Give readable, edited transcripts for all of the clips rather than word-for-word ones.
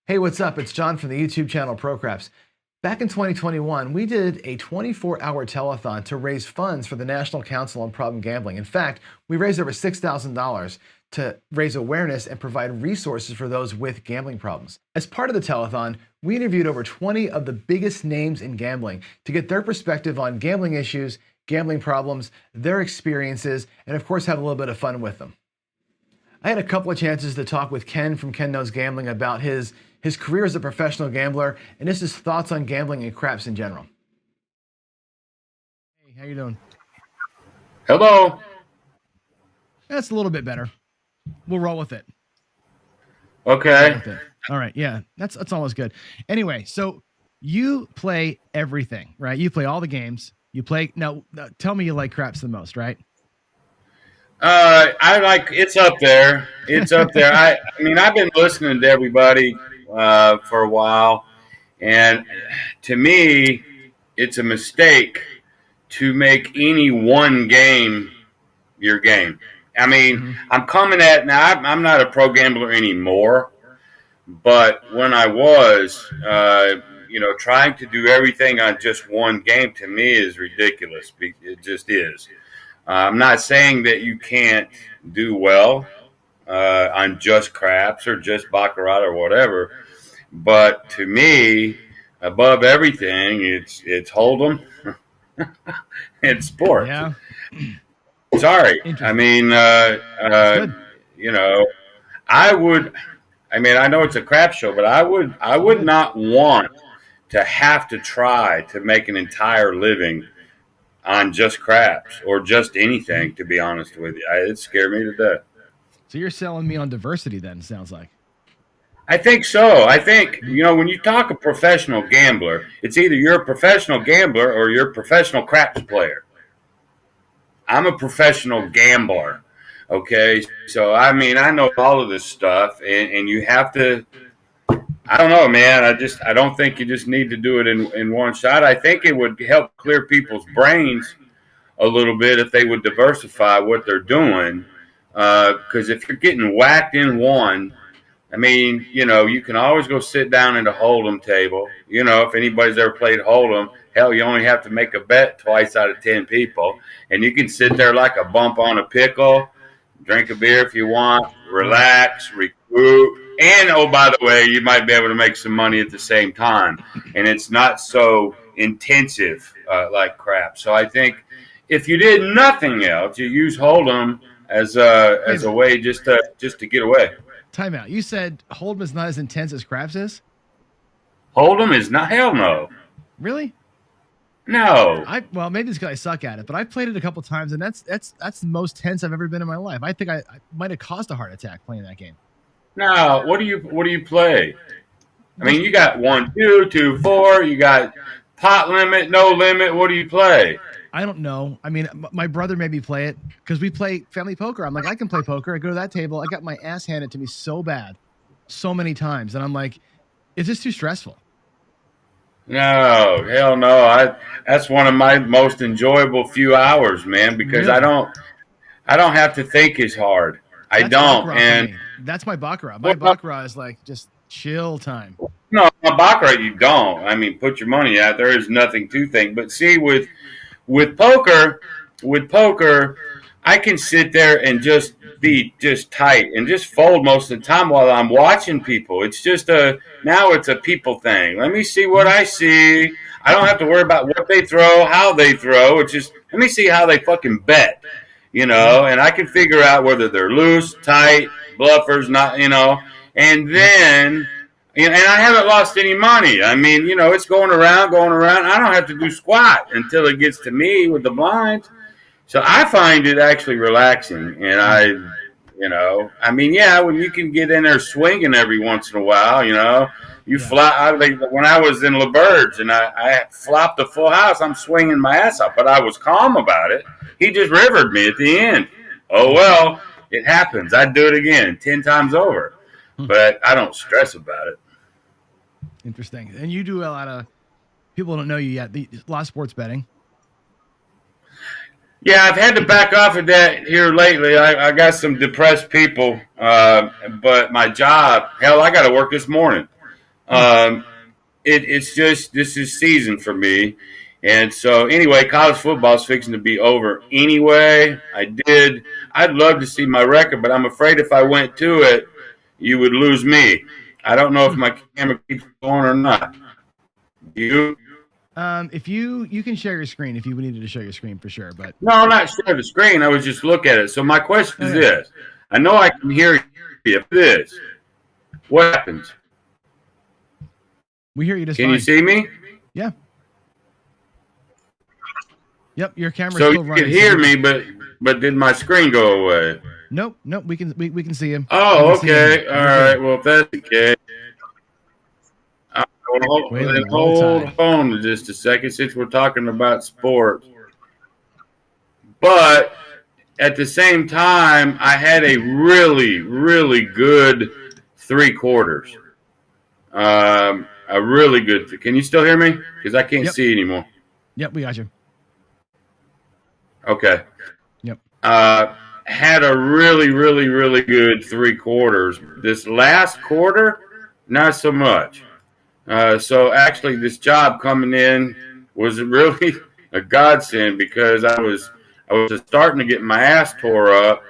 Hey, what's up? It's John from the YouTube channel Pro Craps. Back in 2021, we did a 24-hour telethon to raise funds for the National Council on Problem Gambling. In fact, we raised over $6,000 to raise awareness and provide resources for those with gambling problems. As part of the telethon, we interviewed over 20 of the biggest names in gambling to get their perspective on gambling issues, gambling problems, their experiences, and of course have a little bit of fun with them. I had a couple of chances to talk with Ken from Ken Knows Gambling about his career as a professional gambler and just his thoughts on gambling and craps in general. Hey, how you doing? Hello. That's a little bit better. We'll roll with it. Okay. All right. Yeah, that's almost good. Anyway, so you play everything, right? You play all the games. You play now. Tell me you like craps the most, right? I like it's up there. It's up there. I mean, I've been listening to everybody for a while, and to me, it's a mistake to make any one game your game. I mean, I'm coming at now. I'm not a pro gambler anymore, but when I was, trying to do everything on just one game to me is ridiculous. It just is. I'm not saying that you can't do well on just craps or just baccarat or whatever, but to me, above everything, it's hold'em and sport. Yeah. Sorry, I mean, I would. I mean, I know it's a crap show, but I would not want to have to try to make an entire living on just craps or just anything, to be honest with you. It scared me to death. So you're selling me on diversity then, sounds like. I think so. I think, when you talk a professional gambler, it's either you're a professional gambler or you're a professional craps player. I'm a professional gambler. Okay. So, I mean, I know all of this stuff and you have to, I don't know, man. I don't think you just need to do it in one shot. I think it would help clear people's brains a little bit if they would diversify what they're doing. Because if you're getting whacked in one, I mean, you can always go sit down at a hold'em table. If anybody's ever played hold'em, hell, you only have to make a bet twice out of 10 people, and you can sit there like a bump on a pickle, drink a beer if you want, relax, recoup. And, oh, by the way, you might be able to make some money at the same time. And it's not so intensive like crap. So I think if you did nothing else, you use Hold'em as a way just to get away. Time out. You said Hold'em is not as intense as craps is? Hold'em is not. Hell no. Really? No. Well, maybe it's because I suck at it, but I've played it a couple times, and that's the most tense I've ever been in my life. I think I might have caused a heart attack playing that game. No, what do you play? I mean, you got 1, 2, 2, 4. You got pot limit, no limit. What do you play? I don't know. I mean, my brother made me play it because we play family poker. I'm like, I can play poker. I go to that table. I got my ass handed to me so bad, so many times, and I'm like, it's just too stressful. No, hell no. That's one of my most enjoyable few hours, man, because Really? I don't have to think as hard. I That's don't, baccarat and for me. That's my baccarat. My baccarat is like just chill time. no, on baccarat you don't. I mean, put your money out. There is nothing to think. But see, with poker, I can sit there and just be just tight and just fold most of the time while I'm watching people. It's just now it's a people thing. Let me see what I see. I don't have to worry about what they throw, how they throw. It's just let me see how they fucking bet. And I can figure out whether they're loose, tight, bluffers, not, and then, and I haven't lost any money. I mean, it's going around. I don't have to do squat until it gets to me with the blinds. So I find it actually relaxing. And I mean, yeah, when you can get in there swinging every once in a while, you fly. When I was in LaBerge and I flopped a full house, I'm swinging my ass up, but I was calm about it. He just rivered me at the end. Oh, well, it happens. I'd do it again 10 times over, but I don't stress about it. Interesting. And you do a lot of people don't know you yet. A lot of sports betting. Yeah, I've had to back off of that here lately. I got some depressed people, but my job, hell, I got to work this morning. Um, it's just this is season for me. And so anyway, college football's fixing to be over anyway. I'd love to see my record, but I'm afraid if I went to it, you would lose me. I don't know if my camera keeps going or not. You? If you can share your screen if you needed to show your screen for sure, but No, I'm not share the screen. I was just look at it. So my question is this. I know I can hear you. If this, what happens? We hear you just Can fine. you see me? Yeah. Yep, your camera's So still you running. can hear me, but did my screen go away? Nope, we can see him. Oh, okay. All right. Well, if that's the case, hold on just a second since we're talking about sports. But at the same time, I had a really, really good 3/4. A really good. Can you still hear me? Because I can't see anymore. Yep, we got you. Okay. Yep. Had a really, really, really good 3/4. This last quarter, not so much. So actually, this job coming in was really a godsend because I was just starting to get my ass tore up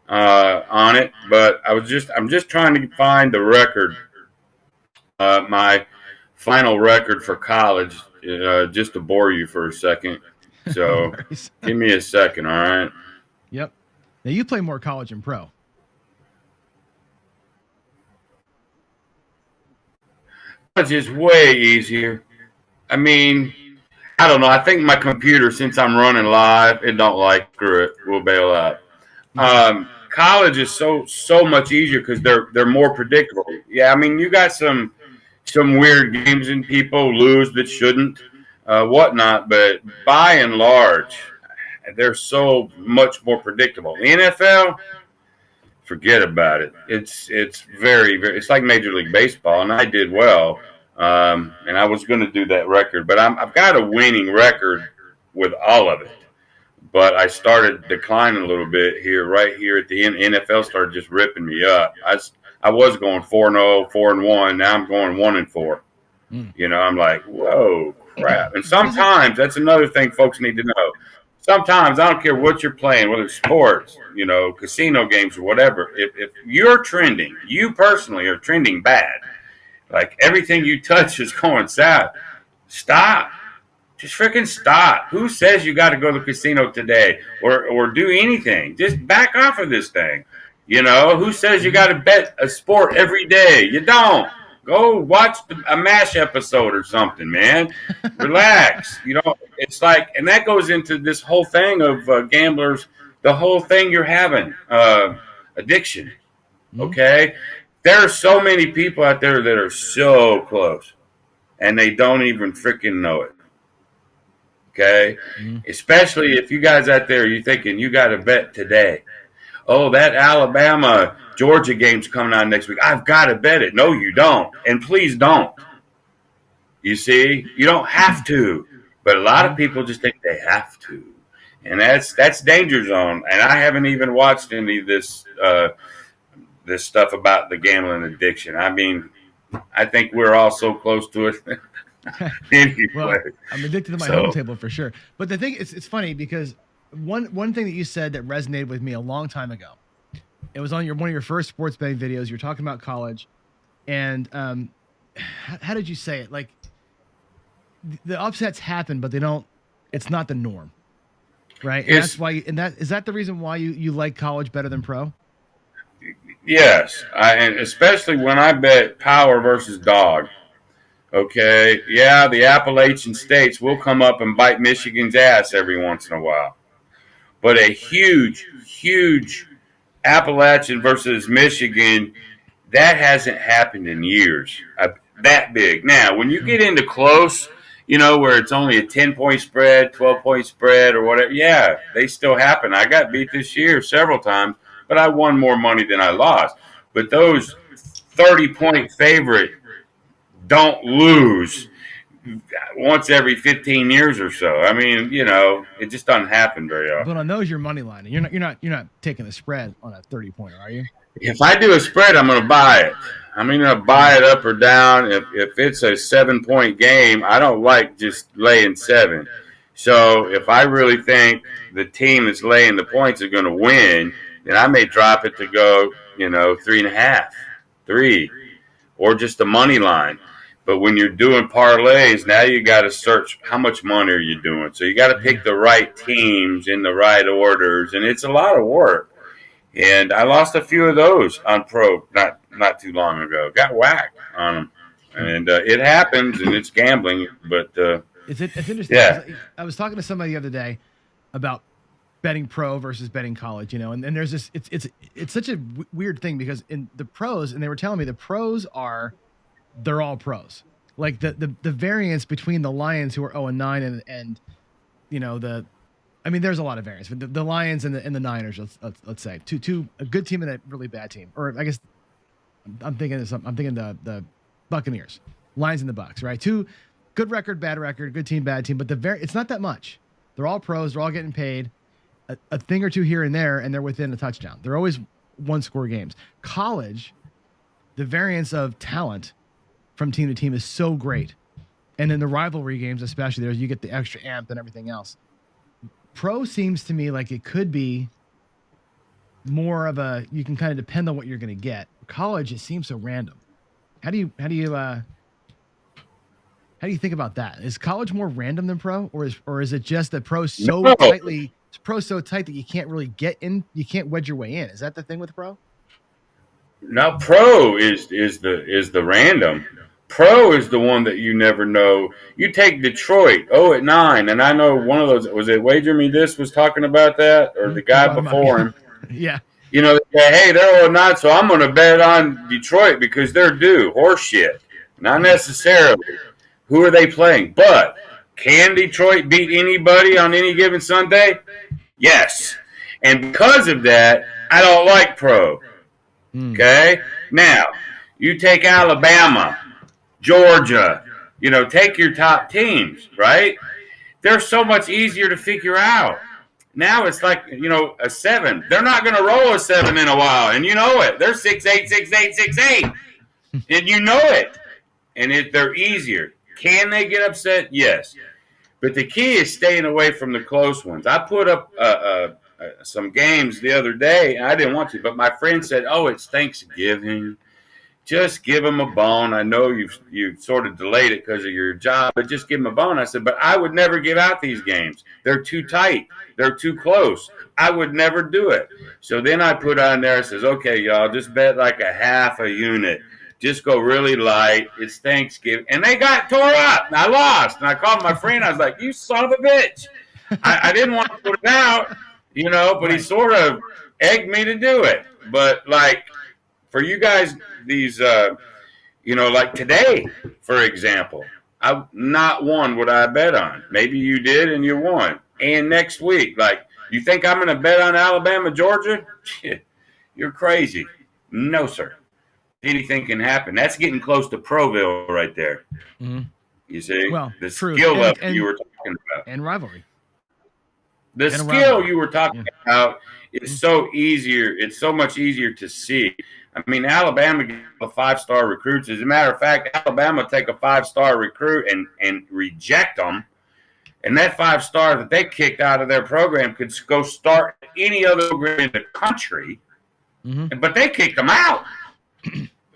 on it, but I'm just trying to find the record, my final record for college, just to bore you for a second. So give me a second, all right? Yep. Now you play more college and pro. It's just way easier. I mean, I don't know. I think my computer, since I'm running live, it don't like screw it. We'll bail out. College is so much easier because they're more predictable. Yeah, I mean, you got some weird games and people lose that shouldn't, whatnot. But by and large, they're so much more predictable. The NFL, forget about it. It's very, very. It's like Major League Baseball, and I did well. And I was going to do that record, but I've got a winning record with all of it. But I started declining a little bit right here at the end. NFL started just ripping me up. I was going 4-0, 4-1. Now I'm going 1-4. You know, I'm like, whoa, crap. And sometimes that's another thing folks need to know. Sometimes I don't care what you're playing, whether it's sports, you know, casino games or whatever. If you're trending, you personally are trending bad. Like everything you touch is going south. Stop. Just freaking stop. Who says you got to go to the casino today or do anything? Just back off of this thing. You know, who says you got to bet a sport every day? You don't. Go watch a MASH episode or something, man. Relax. You know, it's like, and that goes into this whole thing of gamblers, the whole thing you're having, addiction. Okay? There are so many people out there that are so close and they don't even freaking know it. Okay? Especially if you guys out there, you're thinking you got to bet today. Oh, that Alabama Georgia game's coming out next week. I've got to bet it. No, you don't. And please don't. You see, you don't have to. But a lot of people just think they have to. And that's danger zone. And I haven't even watched any of this this stuff about the gambling addiction. I mean, I think we're all so close to it. Anyway, well, I'm addicted to my home table for sure. But the thing, it's funny because one thing that you said that resonated with me a long time ago. It was on one of your first sports betting videos. You're talking about college, and how did you say it? Like the upsets happen, but they don't. It's not the norm, right? And that's why. Is that the reason why you like college better than pro? Yes, and especially when I bet power versus dog. Okay, yeah, the Appalachian states will come up and bite Michigan's ass every once in a while. But a huge, huge Appalachian versus Michigan, that hasn't happened in years. That big. Now, when you get into close, you know, where it's only a 10-point spread, 12-point spread, or whatever, yeah, they still happen. I got beat this year several times, but I won more money than I lost. But those 30-point favorite don't lose once every 15 years or so. I mean, you know, it just doesn't happen very often. But on those, you're money lining. You're not taking the spread on a 30-pointer, are you? If I do a spread, I'm going to buy it. I'm going to buy it up or down. If it's a 7-point game, I don't like just laying 7. So if I really think the team that's laying the points are going to win, then I may drop it to go, 3.5, 3, or just a money line. But when you're doing parlays, now you got to search how much money are you doing. So you got to pick the right teams in the right orders, and it's a lot of work. And I lost a few of those on pro not too long ago. Got whacked on them, and it happens, and it's gambling. But it's interesting. Yeah, I was talking to somebody the other day about betting pro versus betting college, and there's this. It's such a weird thing because in the pros, and they were telling me the pros they're all pros. Like the variance between the Lions who are 0-9 and there's a lot of variance. But the Lions and the Niners, let's say, a good team and a really bad team. Or I guess I'm thinking the Buccaneers, Lions and the Bucks, right? 2 good record, bad record, good team, bad team. But it's not that much. They're all pros. They're all getting paid a thing or two here and there, and they're within a touchdown. They're always 1-score games. College, the variance of talent from team to team is so great. And in the rivalry games, especially, you get the extra amp and everything else. Pro seems to me like it could be more of you can kind of depend on what you're going to get. College, it seems so random. How do you think about that? Is college more random than pro, or is it just that pro so tight that you can't really get in, you can't wedge your way in? Is that the thing with pro? No, pro is the random. Pro is the one that you never know. You take Detroit 0-9, and I know one of those, was it Wager Me This was talking about that, or the guy before him? Yeah. They say, hey, they're 0-9, so I'm going to bet on Detroit because they're due. Horse shit. Not necessarily. Who are they playing? But can Detroit beat anybody on any given Sunday? Yes. And because of that, I don't like pro. Okay? Now, you take Alabama, Georgia, take your top teams, right? They're so much easier to figure out. Now it's like, a 7. They're not going to roll a 7 in a while, and you know it. They're 6-8, 6-8, 6-8, and you know it. And they're easier. Can they get upset? Yes. But the key is staying away from the close ones. I put up some games the other day, and I didn't want to, but my friend said, oh, it's Thanksgiving. Just give them a bone. I know you sort of delayed it because of your job, but just give them a bone. I said, but I would never give out these games. They're too tight. They're too close. I would never do it. So then I put on there, says, okay, y'all, just bet like a half a unit. Just go really light. It's Thanksgiving. And they got tore up. And I lost. And I called my friend. I was like, you son of a bitch. I didn't want to put it out, but he sort of egged me to do it. But, like, for you guys, these, like today, for example, not one would I bet on. Maybe you did and you won. And next week, like, you think I'm going to bet on Alabama, Georgia? You're crazy. No, sir. Anything can happen. That's getting close to Proville right there. Mm-hmm. You see? Well, the skill level you were talking about. And rivalry. The skill you were talking about is so easier. It's so much easier to see. I mean, Alabama gets the 5-star recruits. As a matter of fact, Alabama take a 5-star recruit and reject them. And that 5-star that they kicked out of their program could go start any other program in the country. Mm-hmm. But they kicked them out.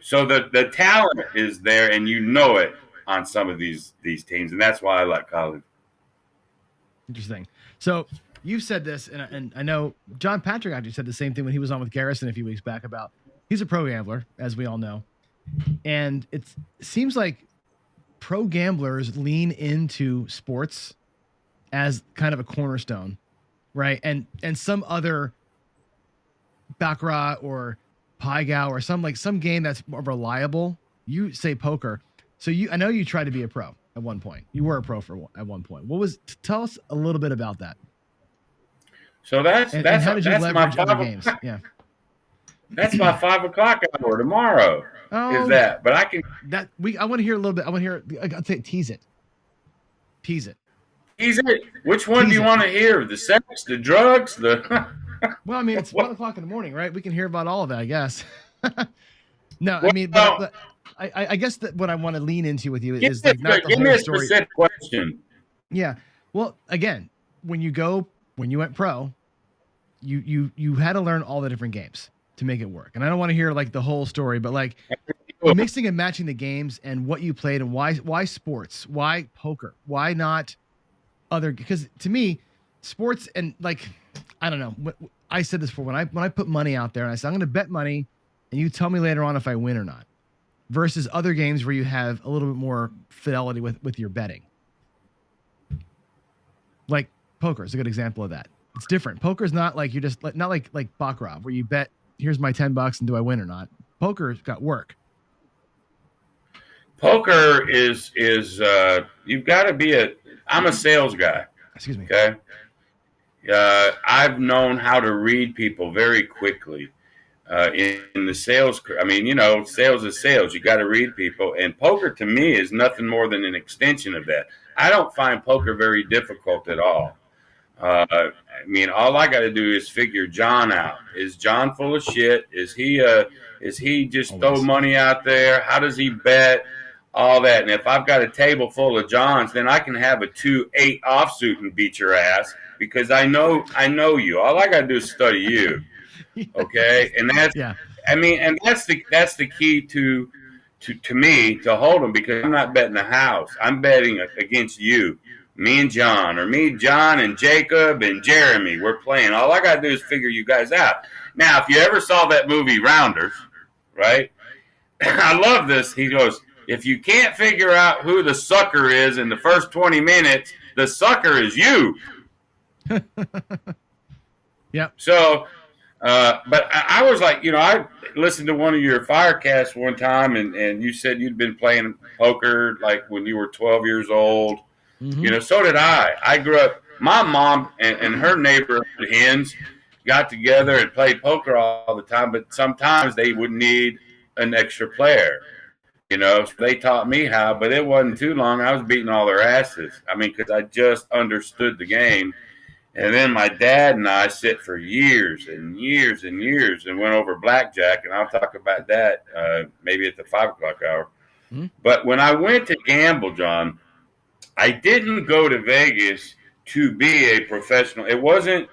So the talent is there, and you know it on some of these teams, and that's why I like college. Interesting. So you've said this, and I know John Patrick actually said the same thing when he was on with Garrison a few weeks back about he's a pro gambler, as we all know, and it seems like pro gamblers lean into sports as kind of a cornerstone, right? And some other baccarat or Pai-Gow or some game that's more reliable. You say poker. So I know you tried to be a pro at one point. You were a pro at one point. Tell us a little bit about that. So that's how did you leverage other games? Yeah. That's my 5 o'clock hour tomorrow. Is that? But I can. I want to hear a little bit. I want to hear. I'll say tease it. Tease it. Tease it. Which one do you want to hear? The sex, the drugs, the. Well, I mean, it's 1 o'clock in the morning, right? We can hear about all of that, I guess. No, I mean, Well, I guess that what I want to lean into with you give is me like not the give me whole a story. specific question. Yeah. Well, again, when you went pro, you had to learn all the different games to make it work. And I don't want to hear like the whole story, but like mixing and matching the games and what you played and why sports, why poker, why not other, because to me, sports and like I don't know. I said this before when I put money out there and I said I'm going to bet money and you tell me later on if I win or not versus other games where you have a little bit more fidelity with your betting. Like poker is a good example of that. It's different. Poker's not like you're just not like baccarat where you bet here's my $10 and do I win or not. Poker's got work. Poker is you've got to be I'm a sales guy. Excuse me. Okay. I've known how to read people very quickly in the sales. I mean, sales is sales. You got to read people, and poker to me is nothing more than an extension of that. I don't find poker very difficult at all. I mean, all I got to do is figure John out. Is John full of shit? Is he just throw Always. money out there? How does he bet? All that. And if I've got a table full of Johns, then I can have a 2-8 offsuit and beat your ass because I know you. All I got to do is study you. Okay, and that's Yeah. I mean, and that's the key to me to hold them because I'm not betting the house. I'm betting against you, me and John, or me, John, and Jacob and Jeremy. We're playing. All I got to do is figure you guys out. Now, if you ever saw that movie Rounders, right? I love this. He goes, if you can't figure out who the sucker is in the first 20 minutes, the sucker is you. Yep. So, but I was like, I listened to one of your Firecasts one time, and you said you'd been playing poker like when you were 12 years old. Mm-hmm. So did I. I grew up. My mom and her neighborhood hens got together and played poker all the time, but sometimes they would need an extra player. So they taught me how, but it wasn't too long. I was beating all their asses. I mean, because I just understood the game. And then my dad and I sit for years and years and years and went over blackjack, and I'll talk about that maybe at the 5 o'clock hour. Mm-hmm. But when I went to gamble, John, I didn't go to Vegas to be a professional. It wasn't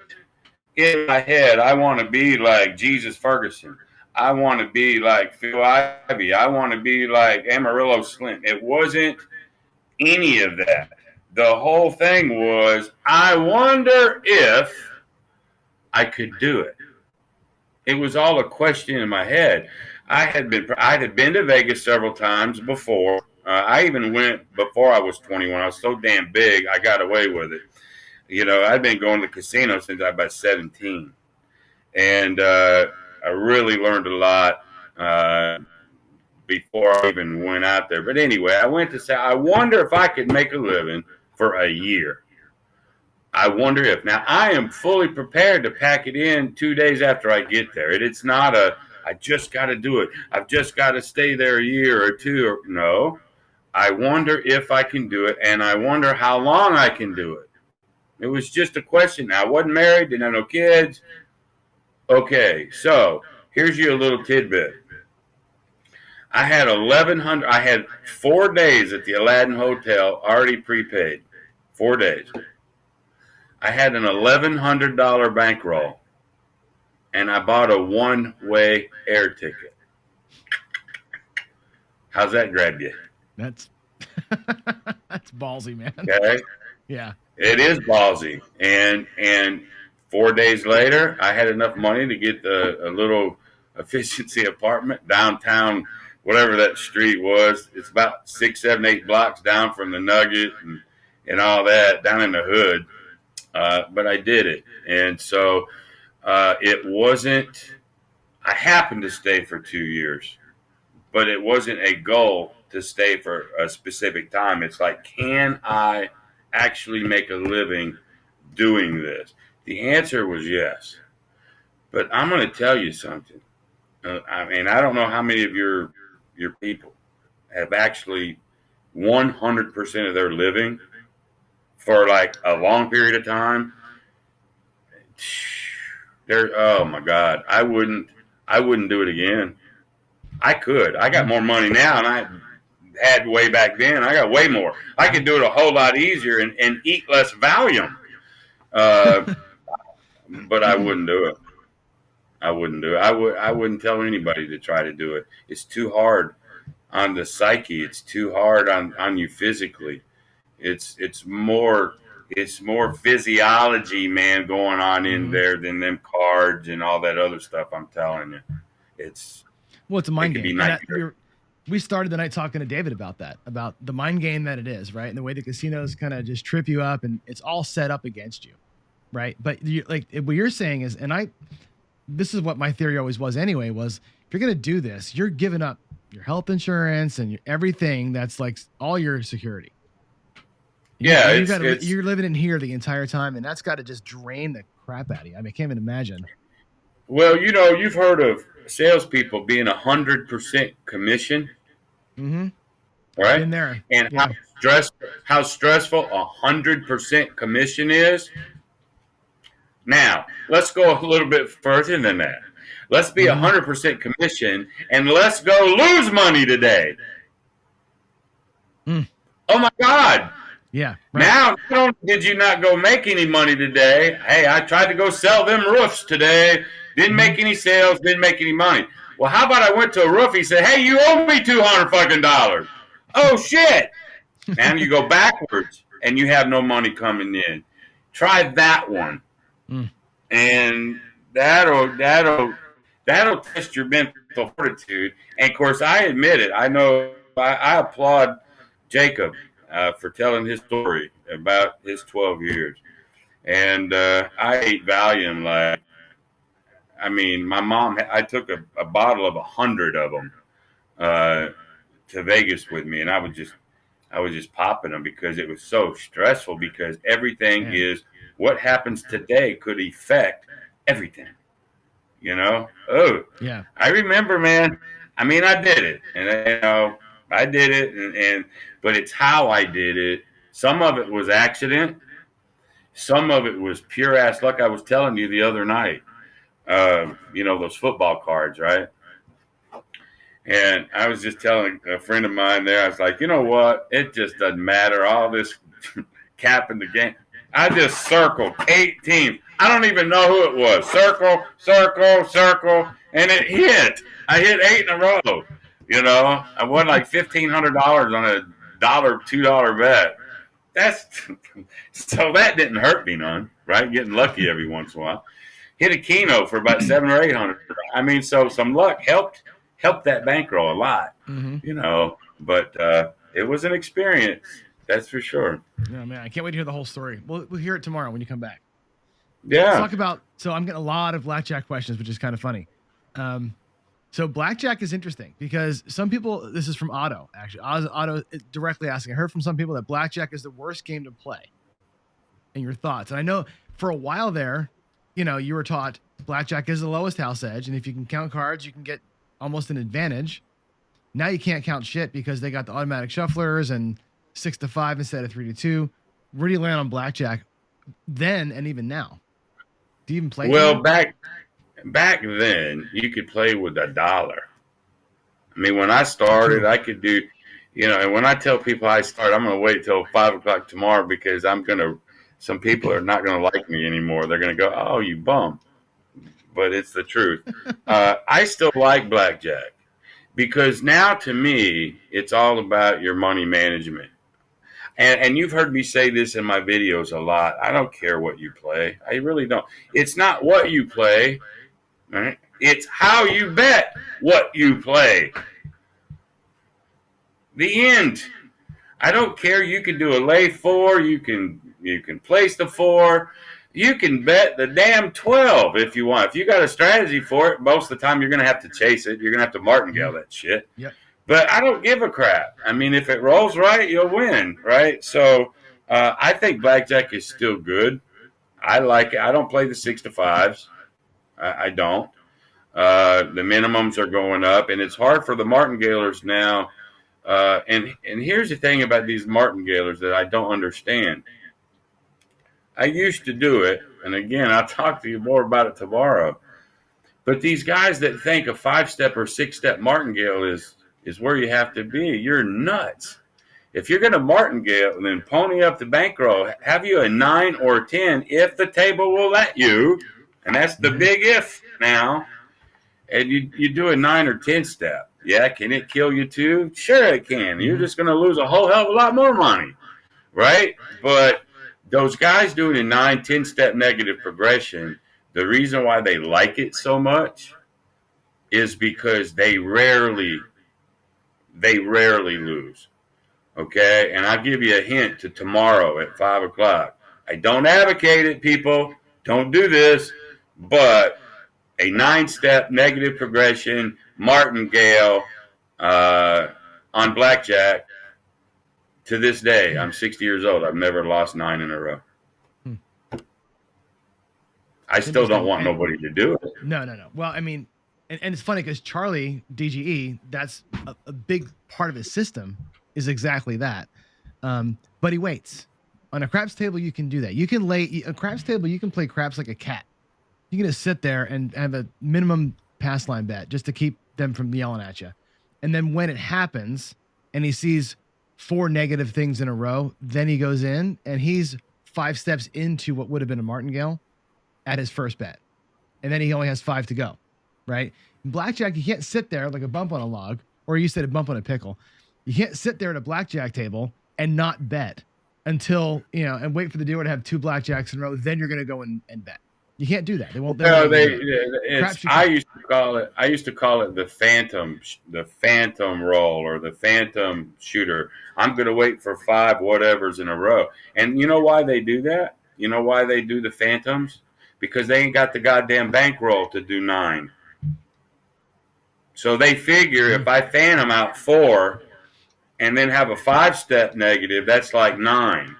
in my head, I want to be like Jesus Ferguson. I want to be like Phil Ivey. I want to be like Amarillo Slint. It wasn't any of that. The whole thing was, I wonder if I could do it. It was all a question in my head. I had been to Vegas several times before. I even went before I was 21. I was so damn big, I got away with it. I'd been going to the casino since I was about 17. And I really learned a lot before I even went out there. But anyway, I went to say, I wonder if I could make a living for a year. I wonder if. Now, I am fully prepared to pack it in 2 days after I get there. It's not I just got to do it. I've just got to stay there a year or two. No, I wonder if I can do it, and I wonder how long I can do it. It was just a question. Now, I wasn't married, didn't have no kids. Okay, so here's your little tidbit. I had 1,100. I had 4 days at the Aladdin Hotel already prepaid. 4 days. I had an $1,100 bankroll, and I bought a one-way air ticket. How's that grab you? That's that's ballsy, man. Okay, Yeah. it is ballsy. And 4 days later, I had enough money to get a little efficiency apartment downtown, whatever that street was. It's about 6, 7, 8 blocks down from the Nugget and all that, down in the hood. But I did it. And so it wasn't, I happened to stay for 2 years, but it wasn't a goal to stay for a specific time. It's like, can I actually make a living doing this? The answer was yes. But I'm going to tell you something. I don't know how many of your people have actually 100% of their living for like a long period of time. Oh my God, I wouldn't do it again. I could. I got more money now, and I had way back then. I got way more. I could do it a whole lot easier and eat less Valium. But I wouldn't do it. I wouldn't do it. I wouldn't tell anybody to try to do it. It's too hard on the psyche. It's too hard on you physically. It's more physiology, man, going on in there than them cards and all that other stuff. I'm telling you, it's Well, it's a it mind could game. be And nightmare. we started the night talking to David about that, about the mind game that it is, right? And the way the casinos kind of just trip you up, and it's all set up against you, right? But like what you're saying is, this is what my theory always was anyway, was if you're going to do this, you're giving up your health insurance and everything that's like all your security. Yeah, You're living in here the entire time, and that's got to just drain the crap out of you. I mean, I can't even imagine. well, you've heard of salespeople being 100% commission, Mm-hmm. right? Been there. And Yeah. how stressful 100% commission is. Now, let's go a little bit further than that. Let's be 100% commission, and let's go lose money today. Mm. Oh my God! Yeah. Right. Now, not only did you not go make any money today, hey, I tried to go sell them roofs today. Didn't make any sales, didn't make any money. Well, how about I went to a roof, he said, hey, you owe me $200 fucking dollars. Oh shit. And you go backwards and you have no money coming in. Try that one. And that'll test your mental fortitude. And of course, I admit it. I know I applaud Jacob for telling his story about his 12 years. And I ate Valium I mean, my mom, I took a bottle of 100 of them to Vegas with me, and I was just popping them because it was so stressful, because everything is what happens today could affect everything. Oh, yeah. I remember, man. I mean, I did it, and I did it, but it's how I did it. Some of it was accident. Some of it was pure ass luck. I was telling you the other night. Those football cards, right? And I was just telling a friend of mine there, I was like, you know what? It just doesn't matter. All this cap in the game. I just circled 8 teams. I don't even know who it was. Circle, circle, circle. And it hit. I hit 8 in a row. I won like $1,500 on a $2 bet. So that didn't hurt me none, right? Getting lucky every once in a while. Hit a keno for about 700 or 800. I mean, so some luck helped that bankroll a lot, But it was an experience, that's for sure. Yeah, man, I can't wait to hear the whole story. We'll hear it tomorrow when you come back. Yeah. Let's talk about. So I'm getting a lot of blackjack questions, which is kind of funny. So blackjack is interesting because some people. This is from Otto, actually. Otto directly asking. I heard from some people that blackjack is the worst game to play. And your thoughts? And I know for a while there, you were taught blackjack is the lowest house edge, and if you can count cards, you can get almost an advantage. Now you can't count shit because they got the automatic shufflers and 6 to 5 instead of 3 to 2. Where do you land on blackjack then and even now? Do you even play? Well, back then you could play with $1. I mean, when I started, I could do, and when I tell people I start, I'm going to wait till 5 o'clock tomorrow because some people are not going to like me anymore. They're going to go, oh, you bum. But it's the truth. I still like blackjack because now to me, it's all about your money management. And you've heard me say this in my videos a lot. I don't care what you play. I really don't. It's not what you play. Right? It's how you bet what you play. The end. I don't care. You can do a lay 4. You can place the 4. You can bet the damn 12 if you want. If you got a strategy for it, most of the time you're going to have to chase it. You're going to have to martingale that shit. Yep. But I don't give a crap. I mean, if it rolls right, you'll win, right? So I think blackjack is still good. I like it. I don't play the 6 to 5s. I don't. The minimums are going up, and it's hard for the martingalers now. And here's the thing about these martingalers that I don't understand. I used to do it, and again, I'll talk to you more about it tomorrow. But these guys that think a 5-step or 6-step martingale is where you have to be, you're nuts. If you're going to martingale, then pony up the bankroll. Have you a 9 or a 10 if the table will let you, and that's the big if now. And you do a 9 or 10 step. Yeah, can it kill you too? Sure it can. You're just going to lose a whole hell of a lot more money, right? But those guys doing a 9, 10 step negative progression, the reason why they like it so much is because they rarely lose. Okay, and I'll give you a hint to tomorrow at 5 o'clock. I don't advocate it, people. Don't do this, but a 9-step negative progression martingale on blackjack. To this day, I'm 60 years old. I've never lost 9 in a row. I still don't want nobody to do it. No. Well, I mean, and it's funny because Charlie DGE, that's a big part of his system is exactly that. But he waits. On a craps table, you can do that. You can lay a craps table. You can play craps like a cat. You can just sit there and have a minimum pass line bet just to keep them from yelling at you. And then when it happens and he sees 4 negative things in a row, then he goes in and he's 5 steps into what would have been a martingale at his first bet. And then he only has 5 to go, right? In blackjack, you can't sit there like a bump on a log, or you said a bump on a pickle. You can't sit there at a blackjack table and not bet until, and wait for the dealer to have 2 blackjacks in a row. Then you're going to go and bet. You can't do that. They won't. No, I used to call it the phantom roll or the phantom shooter. I'm going to wait for 5 whatevers in a row. And you know why they do that? You know why they do the phantoms? Because they ain't got the goddamn bankroll to do 9. So they figure if I phantom out 4 and then have a 5-step negative, that's like 9.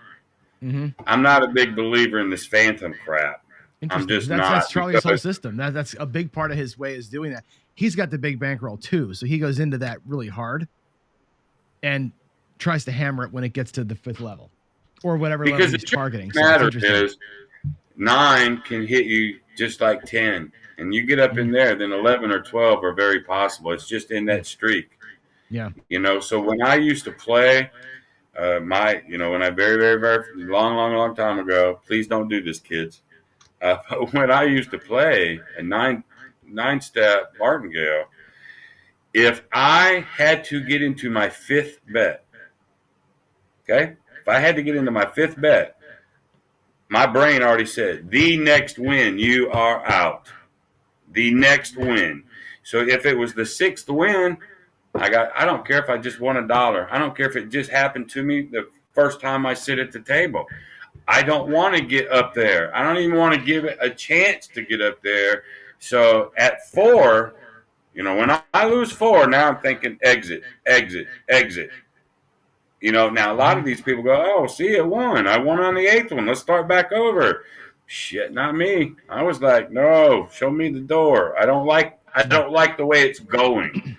I'm not a big believer in this phantom crap. I'm just not. That's Charlie's whole system. That's a big part of his way is doing that. He's got the big bankroll too, so he goes into that really hard and tries to hammer it when it gets to the 5th level or whatever level he's targeting. The matter is 9 can hit you just like 10, and you get up in there, then 11 or 12 are very possible. It's just in that streak. Yeah. So when I used to play, when I very long time ago, please don't do this, kids. When I used to play a 9-step martingale, if I had to get into my 5th bet, okay? If I had to get into my 5th bet, my brain already said, the next win, you are out. The next win. So if it was the 6th win, I don't care if I just won $1. I don't care if it just happened to me the first time I sit at the table. I don't want to get up there. I don't even want to give it a chance to get up there. So at 4, when I lose 4, now I'm thinking exit. Now a lot of these people go, oh, see, it won. I won on the 8th one. Let's start back over. Shit, not me. I was like, no, show me the door. I don't like the way it's going.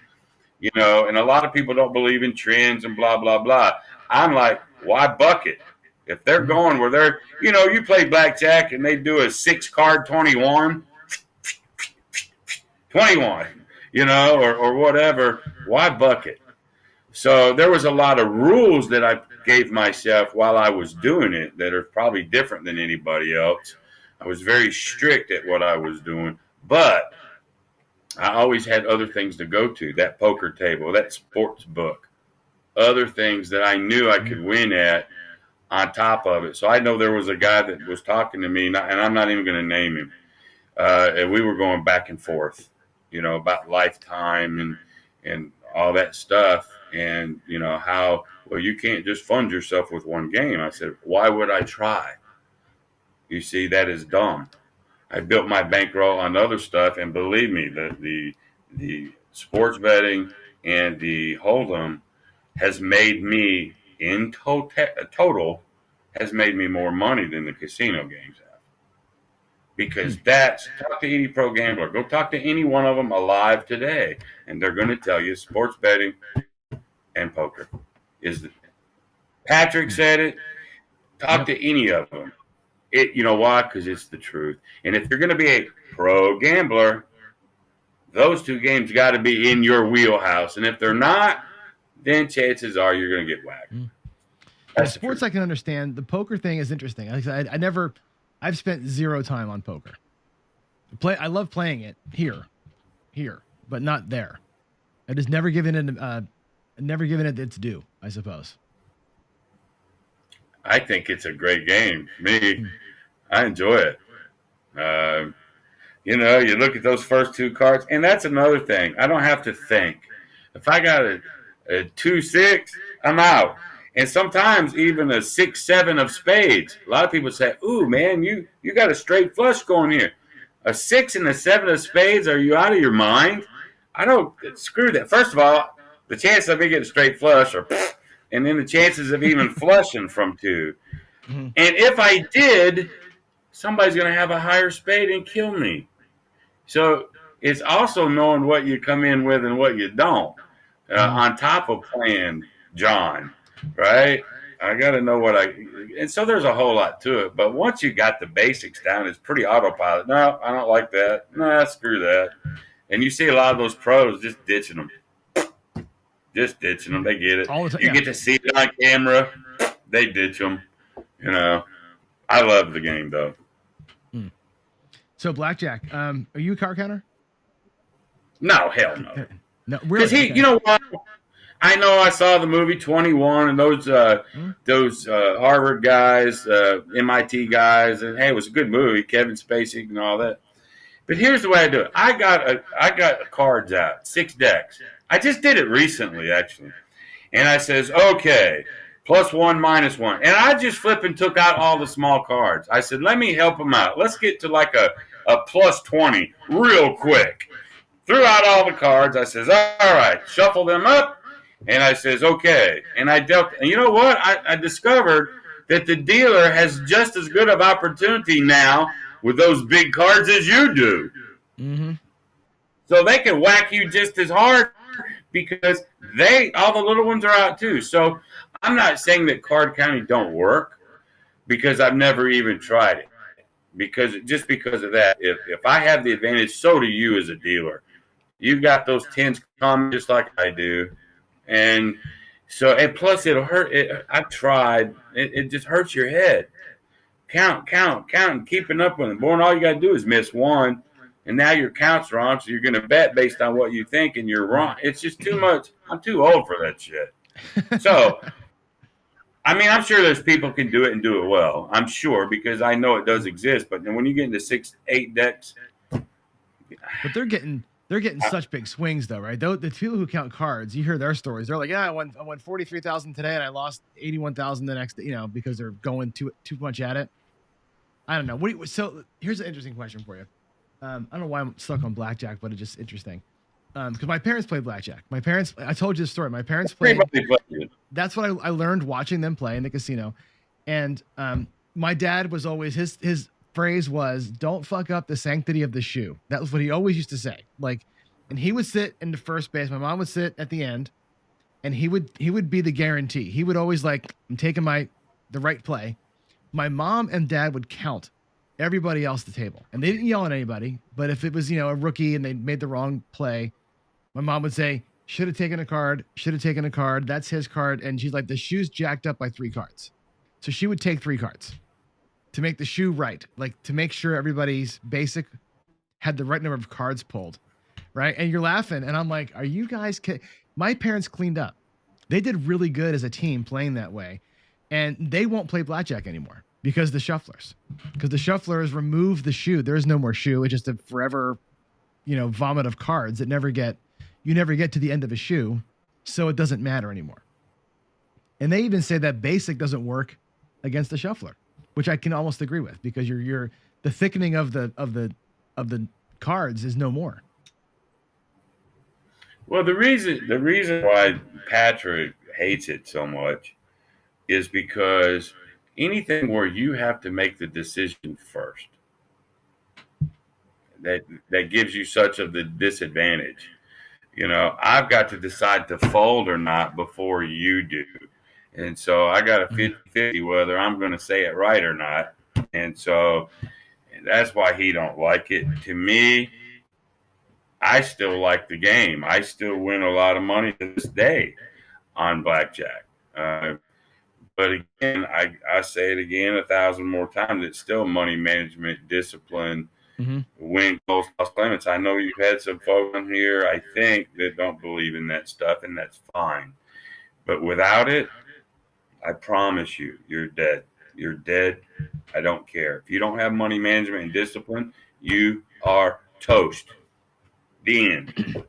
And a lot of people don't believe in trends and blah, blah, blah. I'm like, why bucket? If they're going where they're, you play blackjack and they do a 6-card 21, or whatever, why bucket? So there was a lot of rules that I gave myself while I was doing it that are probably different than anybody else. I was very strict at what I was doing, but I always had other things to go to, that poker table, that sports book, other things that I knew I could win at on top of it. So I know there was a guy that was talking to me, and I'm not even going to name him, and we were going back and forth, about lifetime and all that stuff, and, how, well, you can't just fund yourself with one game. I said, why would I try? You see, that is dumb. I built my bankroll on other stuff, and believe me, the sports betting and the hold'em has made me in total has made me more money than the casino games have. Because talk to any pro gambler, go talk to any one of them alive today, and they're going to tell you sports betting and poker is Patrick said it. Talk to any of them. You know why? Because it's the truth. And if you're going to be a pro gambler, those two games got to be in your wheelhouse. And if they're not, then chances are you're going to get whacked. Yeah, sports I can understand. The poker thing is interesting. I've spent zero time on poker. I love playing it here, but not there. I just never given it its due, I suppose. I think it's a great game. Me, I enjoy it. You look at those first two cards, and that's another thing. I don't have to think. If I got a 2-6, I'm out. And sometimes even a 6-7 of spades. A lot of people say, "Ooh, man, you got a straight flush going here." A 6 and a 7 of spades? Are you out of your mind? I don't screw that. First of all, the chances of me getting a straight flush are, and then the chances of even flushing from 2. Mm-hmm. And if I did, somebody's going to have a higher spade and kill me. So it's also knowing what you come in with and what you don't, on top of playing John, right? I got to know and so there's a whole lot to it. But once you got the basics down, it's pretty autopilot. No, I don't like that. Nah, screw that. And you see a lot of those pros just ditching them. Just ditching them. They get it. You get to see it on camera. They ditch them. I love the game, though. So, Blackjack, are you a card counter? No, hell no. No, really? Because you know what? I know I saw the movie 21 and those Harvard guys, MIT guys, and hey, it was a good movie, Kevin Spacey and all that. But here's the way I do it. I got cards out, 6 decks. I just did it recently, actually. And I says, okay, +1, -1. And I just flipped and took out all the small cards. I said, let me help them out. Let's get to like a +20 real quick. Threw out all the cards. I says, all right, shuffle them up. And I says, okay. And I dealt. And you know what? I discovered that the dealer has just as good of opportunity now with those big cards as you do. Mm-hmm. So they can whack you just as hard because all the little ones are out too. So I'm not saying that card counting don't work because I've never even tried it. Because of that, if I have the advantage, so do you as a dealer. You got those 10s coming just like I do. And plus it'll hurt. I've tried. It just hurts your head. Count, and keeping up with them. Boy, all you got to do is miss one, and now your count's wrong, so you're going to bet based on what you think, and you're wrong. It's just too much. I'm too old for that shit. So, I mean, I'm sure there's people can do it and do it well. I'm sure, because I know it does exist. But then when you get into 6, 8 decks. But they're getting such big swings, though, right? The people who count cards, you hear their stories. They're like, "Yeah, I won 43,000 today, and I lost 81,000 the next day," because they're going too much at it. I don't know. So here's an interesting question for you. I don't know why I'm stuck on blackjack, but it's just interesting. Because my parents played blackjack. I told you the story. My parents played. That's what I learned watching them play in the casino, and my dad was always his phrase was, "Don't fuck up the sanctity of the shoe." That was what he always used to say. And he would sit in the first base. My mom would sit at the end, and he would be the guarantee. He would always I'm taking the right play. My mom and dad would count everybody else at the table, and they didn't yell at anybody. But if it was a rookie and they made the wrong play, my mom would say, "Should have taken a card. Should have taken a card. That's his card." And she's like, "The shoe's jacked up by 3 cards," so she would take 3 cards. To make the shoe right, to make sure everybody's basic had the right number of cards pulled, right? And you're laughing, and I'm like, are you guys kidding? My parents cleaned up. They did really good as a team playing that way, and they won't play blackjack anymore because the shufflers remove the shoe. There is no more shoe. It's just a forever, vomit of cards that you never get to the end of a shoe, so it doesn't matter anymore. And they even say that basic doesn't work against the shuffler, which I can almost agree with, because the thickening of the cards is no more. Well, the reason why Patrick hates it so much is because anything where you have to make the decision first, that gives you such of the disadvantage. I've got to decide to fold or not before you do. And so I got a 50-50 whether I'm going to say it right or not. And so that's why he don't like it. To me, I still like the game. I still win a lot of money to this day on blackjack. But again, I say it again 1,000 more times. It's still money management, discipline, Mm-hmm. win goals, lost limits. I know you've had some folks on here, I think, that don't believe in that stuff, and that's fine. But without it, I promise you, you're dead. You're dead. I don't care. If you don't have money management and discipline, you are toast. The end.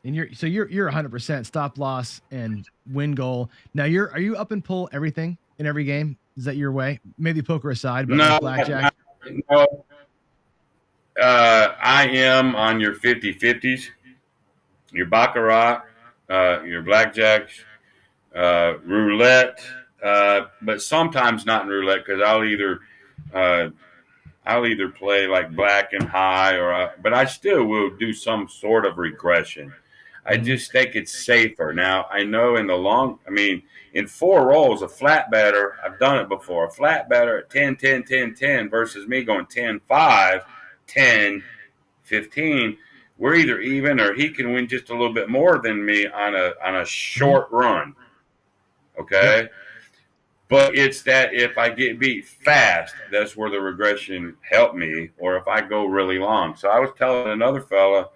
And you're 100% stop loss and win goal. Now are you up and pull everything in every game? Is that your way? Maybe poker aside, but No, like blackjack. no. I am on your 50-50s, your baccarat, your blackjacks, roulette, but sometimes not in roulette because uh, I'll either play like black and high, but I still will do some sort of regression. I Mm-hmm. just think it's safer. Now I know in 4 rolls, a flat better. I've done it before. A flat better at 10, 10, 10, 10 versus me going 10, 5, 10, 15. We're either even or he can win just a little bit more than me on a short run. Yep. Okay. But it's that if I get beat fast, that's where the regression helped me, or if I go really long. So I was telling another fella,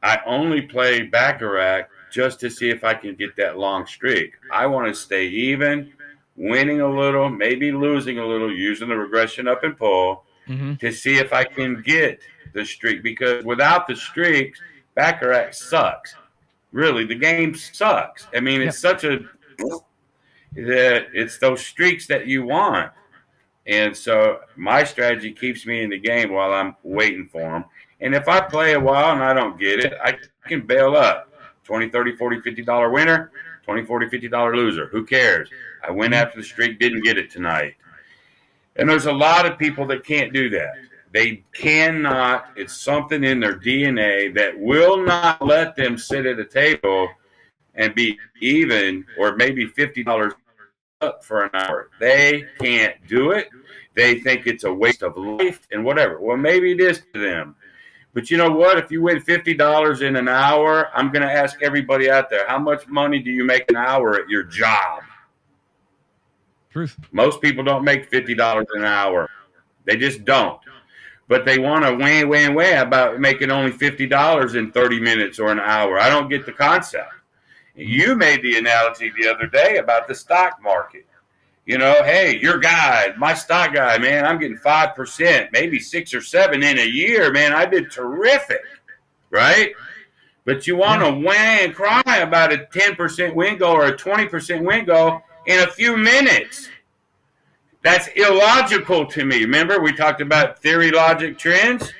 I only play Baccarat just to see if I can get that long streak. I want to stay even, winning a little, maybe losing a little, using the regression up and pull Mm-hmm. to see if I can get the streak. Because without the streaks, Baccarat sucks. Really, the game sucks. I mean, Yep. it's such a that it's those streaks that you want. And so my strategy keeps me in the game while I'm waiting for them. And if I play a while and I don't get it, I can bail up. 20, 30, 40, $50 winner, 20, 40, $50 loser. Who cares? I went Mm-hmm. after the streak, didn't get it tonight. And there's a lot of people that can't do that. They cannot, it's something in their DNA that will not let them sit at a table and be even or maybe $50 up for an hour. They can't do it. They think it's a waste of life and whatever. Well, maybe it is to them. But you know what? If you win $50 in an hour, I'm going to ask everybody out there, how much money do you make an hour at your job? Truth. Most people don't make $50 an hour. They just don't. But they want to way about making only $50 in 30 minutes or an hour. I don't get the concept. You made the analogy the other day about the stock market. You know, hey, your guy, my stock guy, man, I'm getting 5%, maybe 6 or 7 in a year, man. I did terrific, right? But you want to whine and cry about a 10% win goal or a 20% win goal in a few minutes. That's illogical to me. Remember, we talked about theory, logic, trends?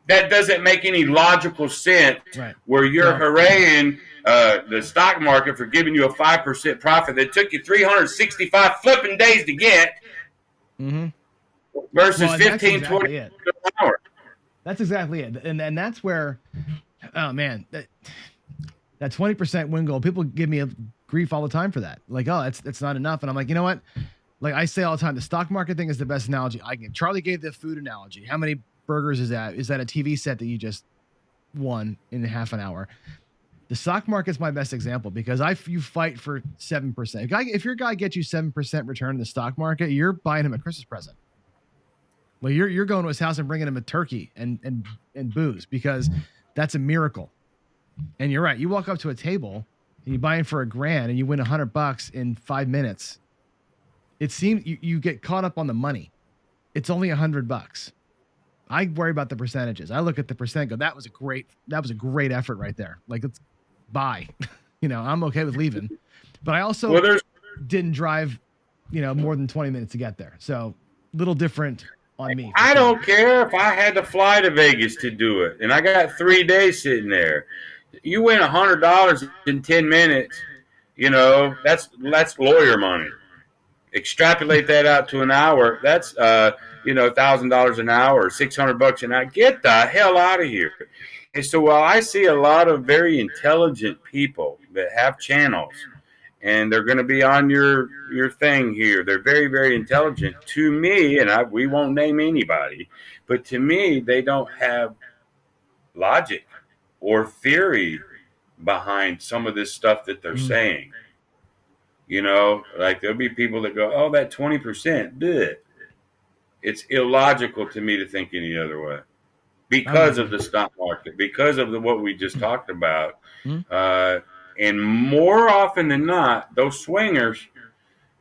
That doesn't make any logical sense where you're hooraying the stock market for giving you a 5% profit that took you 365 flipping days to get versus 15, 20 an hour. That's exactly it. And that's where, oh man, that 20% win goal, people give me a grief all the time for that. Like, oh, that's not enough. And I'm like, you know what? Like I say all the time, the stock market thing is the best analogy I can. Charlie gave the food analogy. How many burgers is that? Is that a TV set that you just won in half an hour? The stock market's my best example because you fight for 7%. If your guy gets you 7% return in the stock market, you're buying him a Christmas present. Well, you're going to his house and bringing him a turkey and booze because that's a miracle. And you're right. You walk up to a table and you buy it for $1,000 and you win $100 in 5 minutes. It seems you get caught up on the money. It's only $100. I worry about the percentages. I look at the percent, go, that was a great effort right there. Like, let's buy. I'm okay with leaving. But I also didn't drive, more than 20 minutes to get there. So little different on me. I don't care if I had to fly to Vegas to do it, and I got 3 days sitting there. You win $100 in 10 minutes, that's lawyer money. Extrapolate that out to an hour. That's $1,000 an hour, $600 an hour. Get the hell out of here. And so while I see a lot of very intelligent people that have channels, and they're going to be on your thing here, they're very, very intelligent. To me, and we won't name anybody, but to me, they don't have logic or theory behind some of this stuff that they're saying. You know, like there'll be people that go, "Oh, that 20%, bleh." It's illogical to me to think any other way because of the stock market, because of what we just talked about. And more often than not, those swingers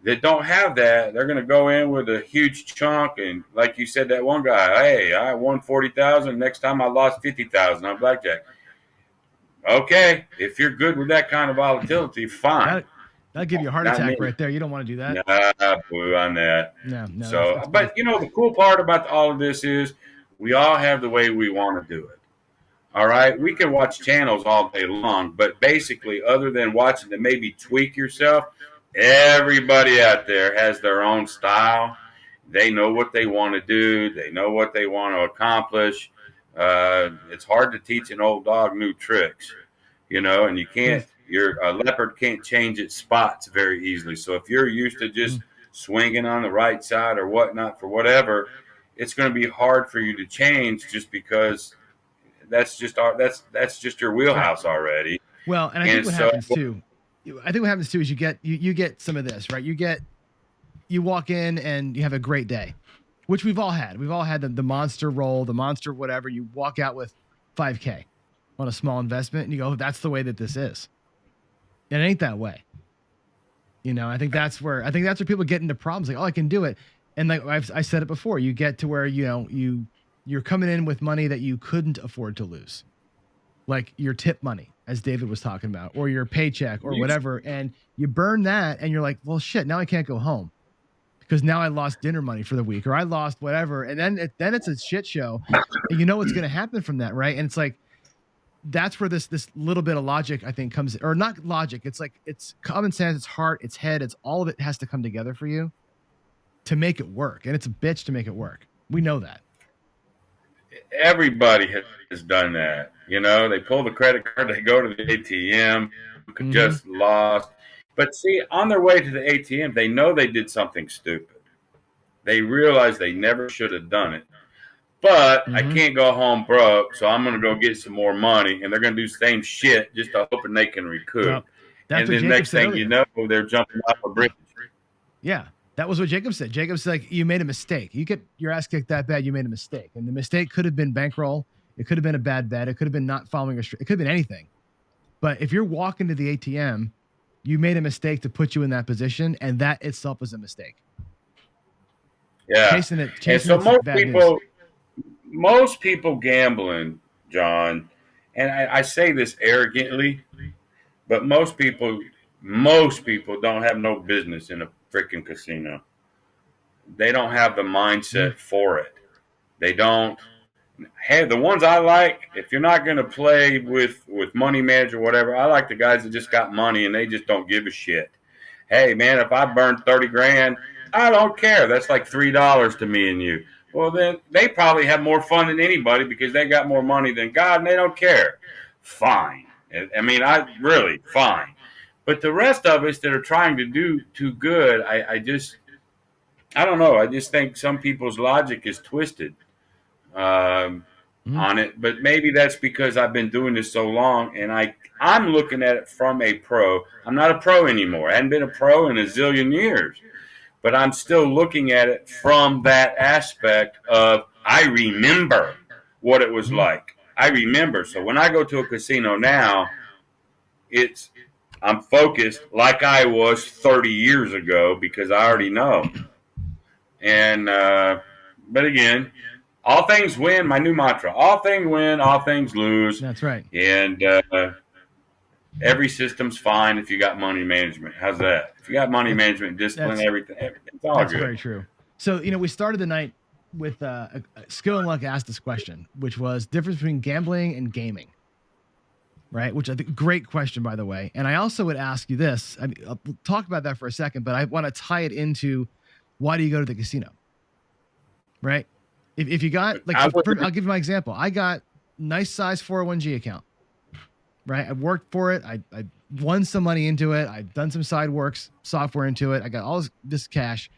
that don't have that, they're going to go in with a huge chunk. And like you said, that one guy, hey, I won 40,000. Next time I lost 50,000 on blackjack. Okay, if you're good with that kind of volatility, fine. That'll give you a heart attack right there. You don't want to do that. Nah, boo on that. No. So, but you know, the cool part about all of this is we all have the way we want to do it. All right, we can watch channels all day long, but basically, other than watching to maybe tweak yourself, everybody out there has their own style. They know what they want to do. They know what they want to accomplish. It's hard to teach an old dog new tricks, you know, and you can't. A leopard can't change its spots very easily. So if you're used to just swinging on the right side or whatnot for whatever, it's going to be hard for you to change just because that's just your wheelhouse already. Well, and I think what happens too is you get some of this, right? You walk in and you have a great day, which we've all had. We've all had the monster roll, the monster whatever. You walk out with $5K on a small investment and you go, that's the way that this is. It ain't that way. You know, I think that's where people get into problems. Like, oh, I can do it. And like I said it before, you get to where, you know, you're coming in with money that you couldn't afford to lose. Like your tip money, as David was talking about, or your paycheck or whatever. And you burn that and you're like, well, shit, now I can't go home because now I lost dinner money for the week or I lost whatever. And then it's a shit show. And you know what's going to happen from that, right? And it's like, that's where this little bit of logic, I think, comes, or not logic. It's like, it's common sense, it's heart, it's head, it's all of it has to come together for you to make it work. And it's a bitch to make it work. We know that. Everybody has done that. You know, they pull the credit card, they go to the ATM, just lost. But see, on their way to the ATM, they know they did something stupid. They realize they never should have done it. But I can't go home broke, so I'm going to go get some more money, and they're going to do the same shit just hoping they can recoup. Well, and then next thing you know, they're jumping off a bridge. Yeah, that was what Jacob said. Jacob said, like, you made a mistake. You get your ass kicked that bad, you made a mistake. And the mistake could have been bankroll. It could have been a bad bet. It could have been not following it could have been anything. But if you're walking to the ATM, you made a mistake to put you in that position, and that itself is a mistake. Yeah. Chasing it and so most people gambling, John, and I say this arrogantly, but most people don't have no business in a freaking casino. They don't have the mindset for it. They don't. Hey, the ones I like, if you're not going to play with money manager or whatever, I like the guys that just got money and they just don't give a shit. Hey, man, if I burn 30 grand, I don't care. That's like $3 to me and you. Well, then they probably have more fun than anybody because they got more money than God and they don't care. Fine. I mean, fine. But the rest of us that are trying to do too good, I don't know. I just think some people's logic is twisted on it. But maybe that's because I've been doing this so long and I'm looking at it from a pro. I'm not a pro anymore. I hadn't been a pro in a zillion years. But I'm still looking at it from that aspect of I remember what it was like. I remember. So when I go to a casino now, I'm focused like I was 30 years ago because I already know. And but again, all things win. My new mantra: all things win, all things lose. That's right. And every system's fine if you got money management. How's that? If you got money management, discipline, everything, it's all that's good. That's very true. So, you know, we started the night with Skill and Luck asked this question, which was difference between gambling and gaming, right? Which I think great question, by the way. And I also would ask you this. I mean, I'll talk about that for a second, but I want to tie it into why do you go to the casino, right? If you got, like, I'll give you my example. I got nice size 401g account. Right. I worked for it. I won some money into it. I've done some side works, software into it. I got all this cash.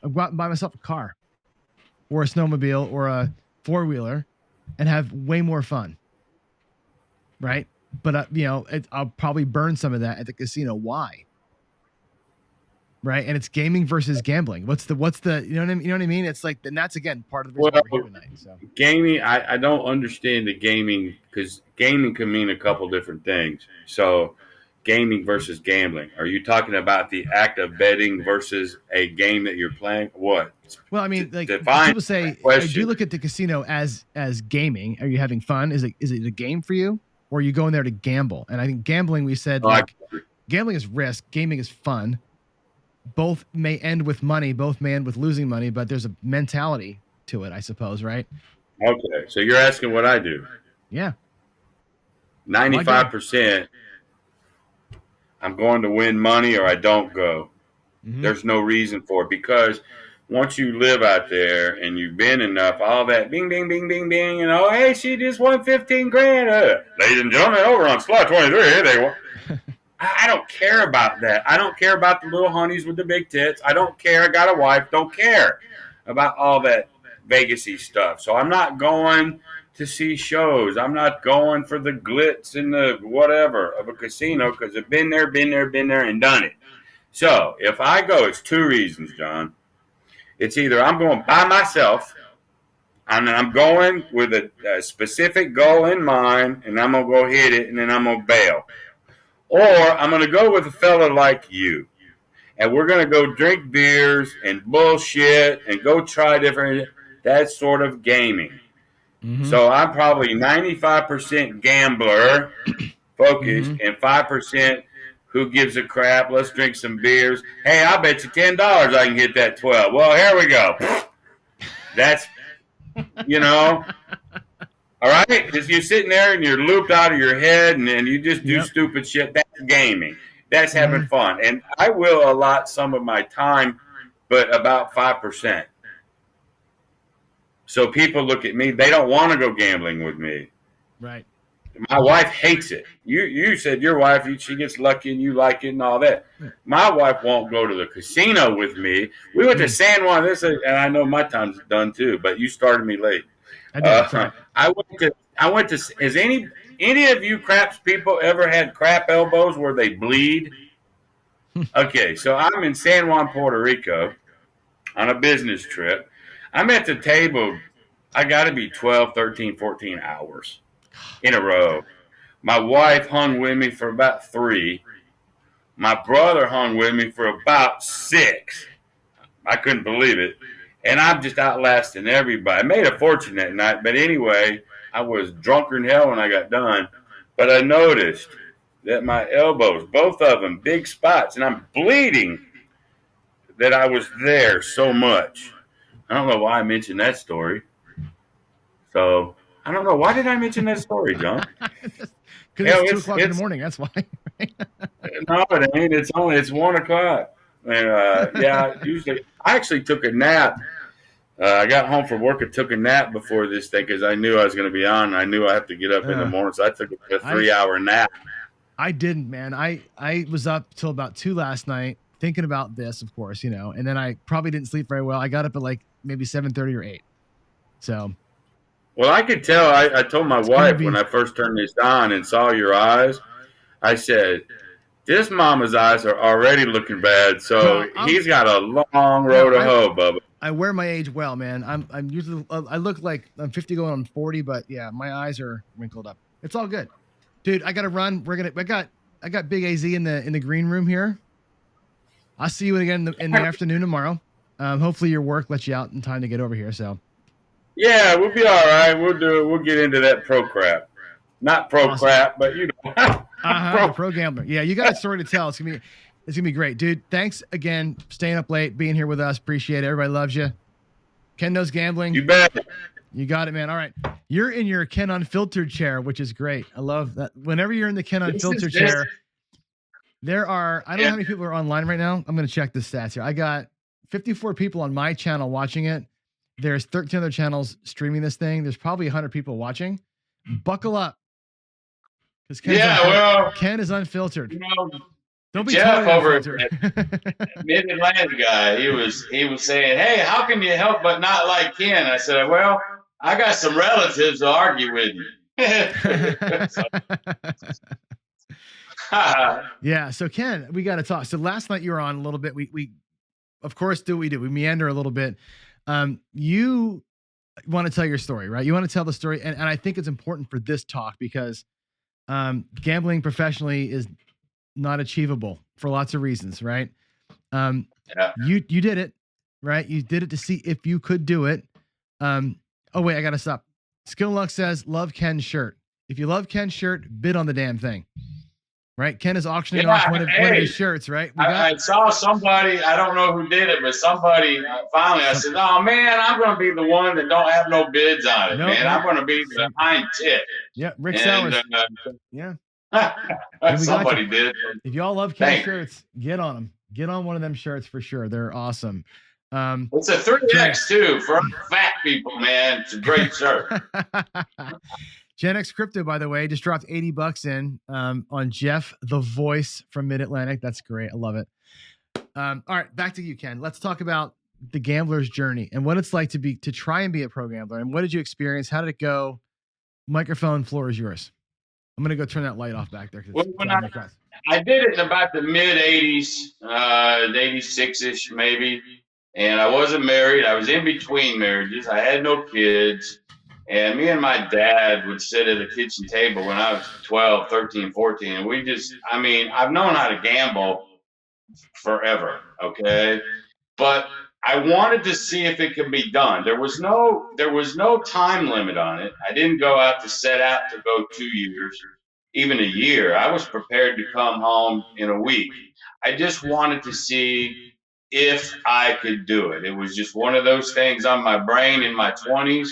I go out and buy myself a car or a snowmobile or a 4-wheeler and have way more fun. right? But I'll probably burn some of that at the casino. Why? Right? And it's gaming versus gambling. What's the you know what I mean? It's like, and that's again part of the reason why we're here Well, tonight. So gaming, I don't understand the gaming because gaming can mean a couple different things. So, gaming versus gambling. Are you talking about the act of betting versus a game that you're playing? What? well, I mean, like Define people say, that I do question. look at the casino as gaming. Are you having fun? Is it a game for you, or are you going there to gamble? And I think gambling, we said, Oh, like gambling is risk, gaming is fun. Both may end with money, both may end with losing money, but there's a mentality to it, I suppose, right? okay, so you're asking what I do. Yeah. Why go? 95%, I'm going to win money or I don't go. Mm-hmm. There's no reason for it because once you live out there and you've been enough, all that bing, bing, bing, bing, bing, hey, she just won 15 grand. Ladies and gentlemen, over on slot 23, they won. I don't care about that. I don't care about the little honeys with the big tits. I don't care. I got a wife. Don't care about all that Vegas-y stuff. So I'm not going to see shows. I'm not going for the glitz and the whatever of a casino because I've been there, and done it. So if I go, it's two reasons, John. It's either I'm going by myself and I'm going with a specific goal in mind and I'm going to go hit it and then I'm going to bail. Or I'm going to go with a fella like you. And we're going to go drink beers and bullshit and go try different, that sort of gaming. Mm-hmm. So I'm probably 95% gambler focused and 5% who gives a crap. Let's drink some beers. Hey, I bet you $10 I can hit that 12. Well, here we go. That's, all right? Because you're sitting there and you're looped out of your head and you just do stupid shit. That's gaming. That's having fun. And I will allot some of my time, but about 5%. So people look at me. They don't want to go gambling with me. Right. My wife hates it. You said your wife, she gets lucky and you like it and all that. My wife won't go to the casino with me. We went to San Juan. And I know my time's done too, but you started me late. I did. Sorry. I went to. Has any of you craps people ever had crap elbows where they bleed? Okay, so I'm in San Juan, Puerto Rico, on a business trip. I'm at the table. I got to be 12, 13, 14 hours in a row. My wife hung with me for about 3. My brother hung with me for about 6. I couldn't believe it. And I'm just outlasting everybody. I made a fortune that night. But anyway, I was drunker than hell when I got done. But I noticed that my elbows, both of them, big spots, and I'm bleeding that I was there so much. I don't know why I mentioned that story. So, I don't know. Why did I mention that story, John? Because it's 2 o'clock in the morning. That's why. No, it ain't. It's 1 o'clock. And, usually I actually took a nap. I got home from work and took a nap before this thing because I knew I was going to be on. I knew I have to get up in the morning, so I took a 3-hour nap. I didn't, man. I was up till about 2 last night thinking about this, of course, and then I probably didn't sleep very well. I got up at like maybe 7:30 or 8. So. Well, I could tell. I told my wife when I first turned this on and saw your eyes, I said, this mama's eyes are already looking bad, so he's got a long road to hoe, Bubba. I wear my age well, man. I'm usually I look like I'm 50 going on 40, but yeah, my eyes are wrinkled up. It's all good, dude. I gotta run. I got Big AZ in the green room here. I'll see you again in the afternoon tomorrow. Hopefully your work lets you out in time to get over here. So. Yeah, we'll be all right. We'll do it. We'll get into that pro crap. Not pro crap, but pro gambler. Yeah, you got a story to tell. It's gonna be great, dude. Thanks again for staying up late, being here with us. Appreciate it. Everybody loves you. Ken knows gambling. You bet. You got it, man. All right, you're in your Ken Unfiltered chair, which is great. I love that. Whenever you're in the Ken Unfiltered chair, there are. I don't know how many people are online right now. I'm gonna check the stats here. I got 54 people on my channel watching it. There's 13 other channels streaming this thing. There's probably 100 people watching. Buckle up. Because Ken is unfiltered. Don't be Jeff totally over unfiltered. Mid-Atlantic guy, he was saying, hey, how can you help but not like Ken? I said, well, I got some relatives to argue with you. Yeah. So Ken, we got to talk. So last night you were on a little bit. We of course do what we do. We meander a little bit. You want to tell your story, right? You want to tell the story. And I think it's important for this talk because gambling professionally is not achievable for lots of reasons, right? Yeah. You did it, right? You did it to see if you could do it. Oh wait, I gotta stop. Skill Luck says, love Ken's shirt. If you love Ken's shirt, bid on the damn thing. Right? Ken is auctioning off one of his shirts, right? I saw somebody, I don't know who did it, but somebody finally, I said, oh man, I'm going to be the one that don't have no bids on it, man. I'm going to be the hind tit. Yeah, Rick Sowers. Yeah. Somebody did. If y'all love Ken's shirts, get on them. Get on one of them shirts for sure. They're awesome. It's a 3X too for fat people, man. It's a great shirt. Gen X Crypto, by the way, just dropped $80 in on Jeff, the voice from Mid-Atlantic. That's great. I love it. All right, back to you, Ken. Let's talk about the gambler's journey and what it's like to try and be a pro gambler. And what did you experience? How did it go? Microphone, floor is yours. I'm going to go turn that light off back there. Well, I did it in about the mid-'80s, 86-ish maybe. And I wasn't married. I was in between marriages. I had no kids. And me and my dad would sit at a kitchen table when I was 12, 13, 14. And we just, I mean, I've known how to gamble forever, okay? But I wanted to see if it could be done. There was no time limit on it. I didn't set out to go 2 years, even a year. I was prepared to come home in a week. I just wanted to see if I could do it. It was just one of those things on my brain in my 20s.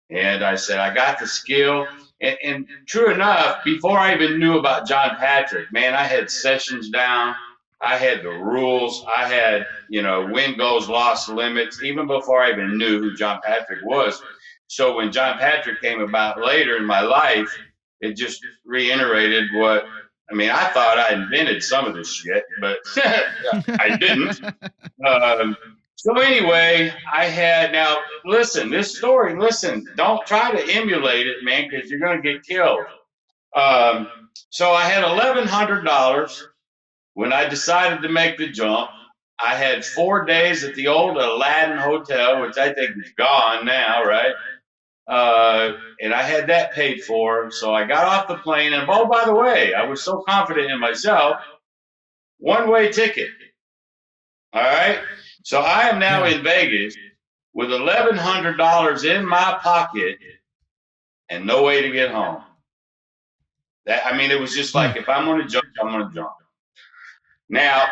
And I said, I got the skill. And true enough, before I even knew about John Patrick, man, I had sessions down. I had the rules. I had, win goes, loss limits, even before I even knew who John Patrick was. So when John Patrick came about later in my life, it just reiterated I thought I invented some of this shit, but I didn't. So anyway, now listen, don't try to emulate it, man, because you're going to get killed. So I had $1,100 when I decided to make the jump. I had 4 days at the old Aladdin Hotel, which I think is gone now, right? And I had that paid for. So I got off the plane, and oh, by the way, I was so confident in myself, one-way ticket. All right. So I am now in Vegas with $1,100 in my pocket and no way to get home. It was just like, if I'm going to jump, I'm going to jump. Now,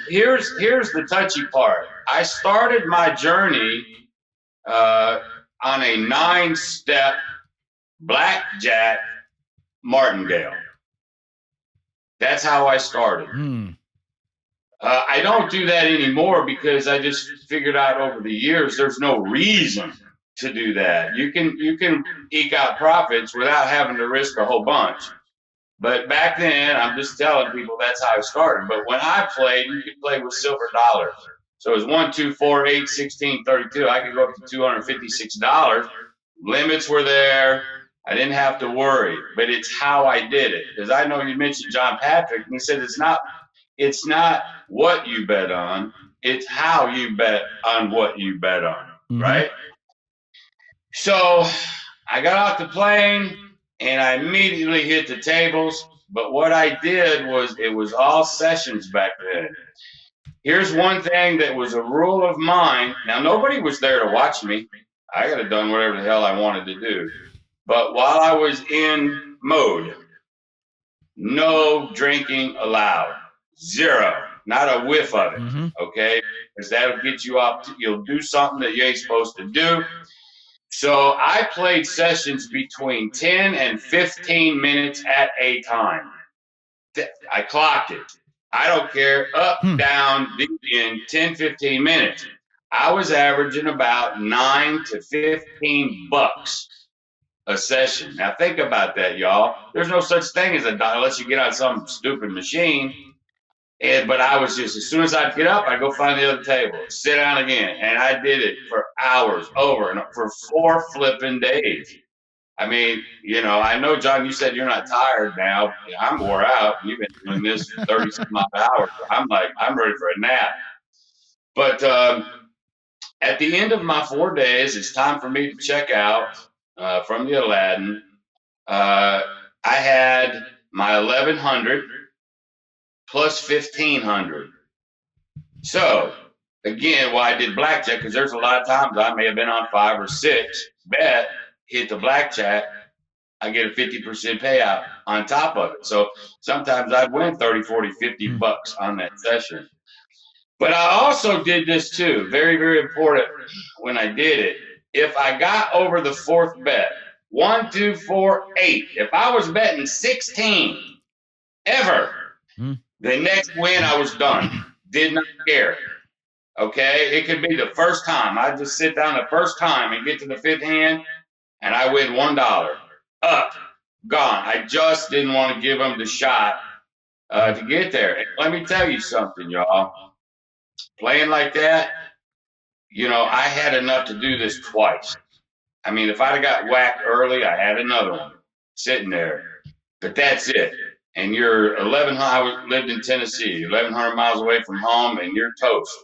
here's the touchy part. I started my journey on a 9-step blackjack martingale. That's how I started. I don't do that anymore because I just figured out over the years there's no reason to do that. You can eke out profits without having to risk a whole bunch. But back then, I'm just telling people that's how I started. But when I played, you could play with silver dollars. So it was 1, 2, 4, 8, 16, 32. I could go up to $256. Limits were there. I didn't have to worry. But it's how I did it. Because I know you mentioned John Patrick, and he said it's not what you bet on, it's how you bet on what you bet on, right? So I got off the plane and I immediately hit the tables. But what I did was, it was all sessions back then. Here's one thing that was a rule of mine. Now, nobody was there to watch me. I could have done whatever the hell I wanted to do. But while I was in mode, no drinking allowed. Zero. Not a whiff of it. Okay? Because that'll get you off. You'll do something that you ain't supposed to do. So I played sessions between 10 and 15 minutes at a time. I clocked it. I don't care. Up, down, deep in 10, 15 minutes. I was averaging about $9 to $15 a session. Now think about that, y'all. There's no such thing as a dollar unless you get on some stupid machine. But I was just, as soon as I'd get up, I'd go find the other table, sit down again. And I did it for hours over and for 4 flipping days. I mean, I know, John, you said you're not tired now. I'm wore out. You've been doing this 30 some odd hours. I'm like, I'm ready for a nap. But at the end of my 4 days, it's time for me to check out from the Aladdin. I had my 1100 plus 1500. So again, why I did blackjack, because there's a lot of times I may have been on 5 or 6 bet, hit the blackjack, I get a 50% payout on top of it. So sometimes I'd win 30, 40, 50 bucks on that session. But I also did this too, very, very important when I did it. If I got over the 4th bet, 1, 2, 4, 8, if I was betting 16 ever, the next win I was done. Did not care. Okay, it could be the first time. I just sit down the first time and get to the 5th hand, and I win $1. Up, gone. I just didn't want to give them the shot to get there. And let me tell you something, y'all. Playing like that, I had enough to do this twice. I mean, if I'd have got whacked early, I had another one sitting there. But that's it. And you're 1,100. I lived in Tennessee, 1,100 miles away from home, and you're toast.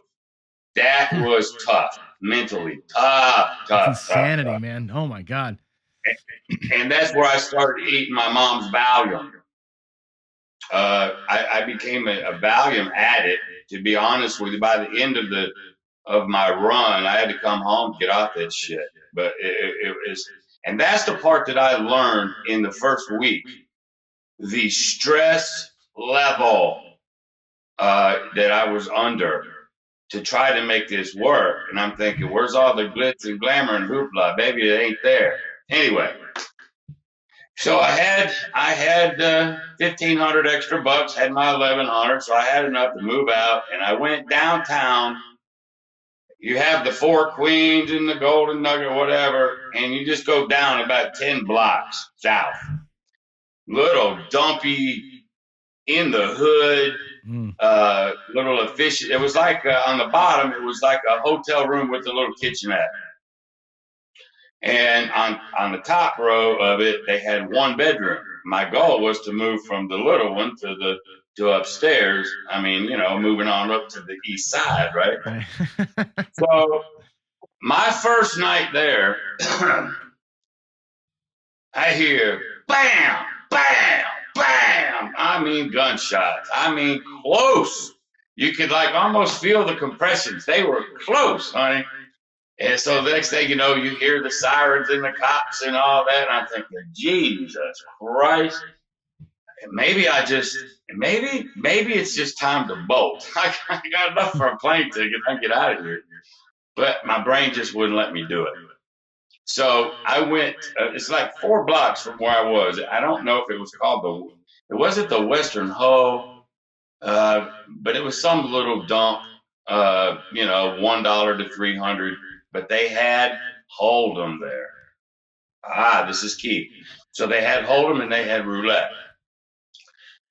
That was tough, mentally tough. Insanity, tough. man. Oh my God. And that's where I started eating my mom's Valium. I became a Valium addict. To be honest with you, by the end of my run, I had to come home and get off that shit. But it was, and that's the part that I learned in the first week. The stress level that I was under to try to make this work. And I'm thinking, where's all the glitz and glamour and hoopla? Baby, it ain't there. Anyway, so I had 1,500 extra bucks, had my 1,100, so I had enough to move out, and I went downtown. You have the Four Queens and the Golden Nugget, whatever, and you just go down about 10 blocks south. Little dumpy, in the hood, little efficient. It was like on the bottom, it was like a hotel room with a little kitchenette. And on the top row of it, they had 1 bedroom. My goal was to move from the little one to upstairs. I mean, moving on up to the east side, right? So my first night there, I hear bam, bam, bam. I mean gunshots. I mean close. You could almost feel the compressions. They were close, honey. And so the next thing you know, you hear the sirens and the cops and all that. And I'm thinking, Jesus Christ. Maybe it's just time to bolt. I got enough for a plane ticket. I can get out of here. But my brain just wouldn't let me do it. So I went, it's like 4 blocks from where I was. I don't know if it was called it wasn't the Western Hoe, but it was some little dump, $1 to 300. But they had Hold'em there. This is key. So they had Hold'em and they had roulette.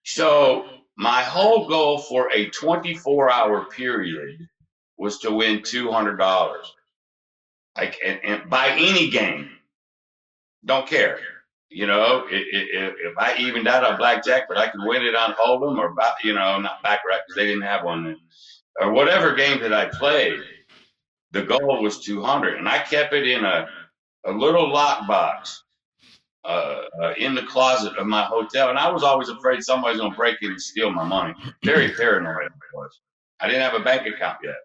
So my whole goal for a 24-hour period was to win $200. And by any game, don't care. If I evened out on blackjack, but I could win it on Hold'em or not baccarat because they didn't have one then, or whatever game that I played. The goal was 200, and I kept it in a little lockbox in the closet of my hotel. And I was always afraid somebody's going to break in and steal my money. Very paranoid I was. I didn't have a bank account yet.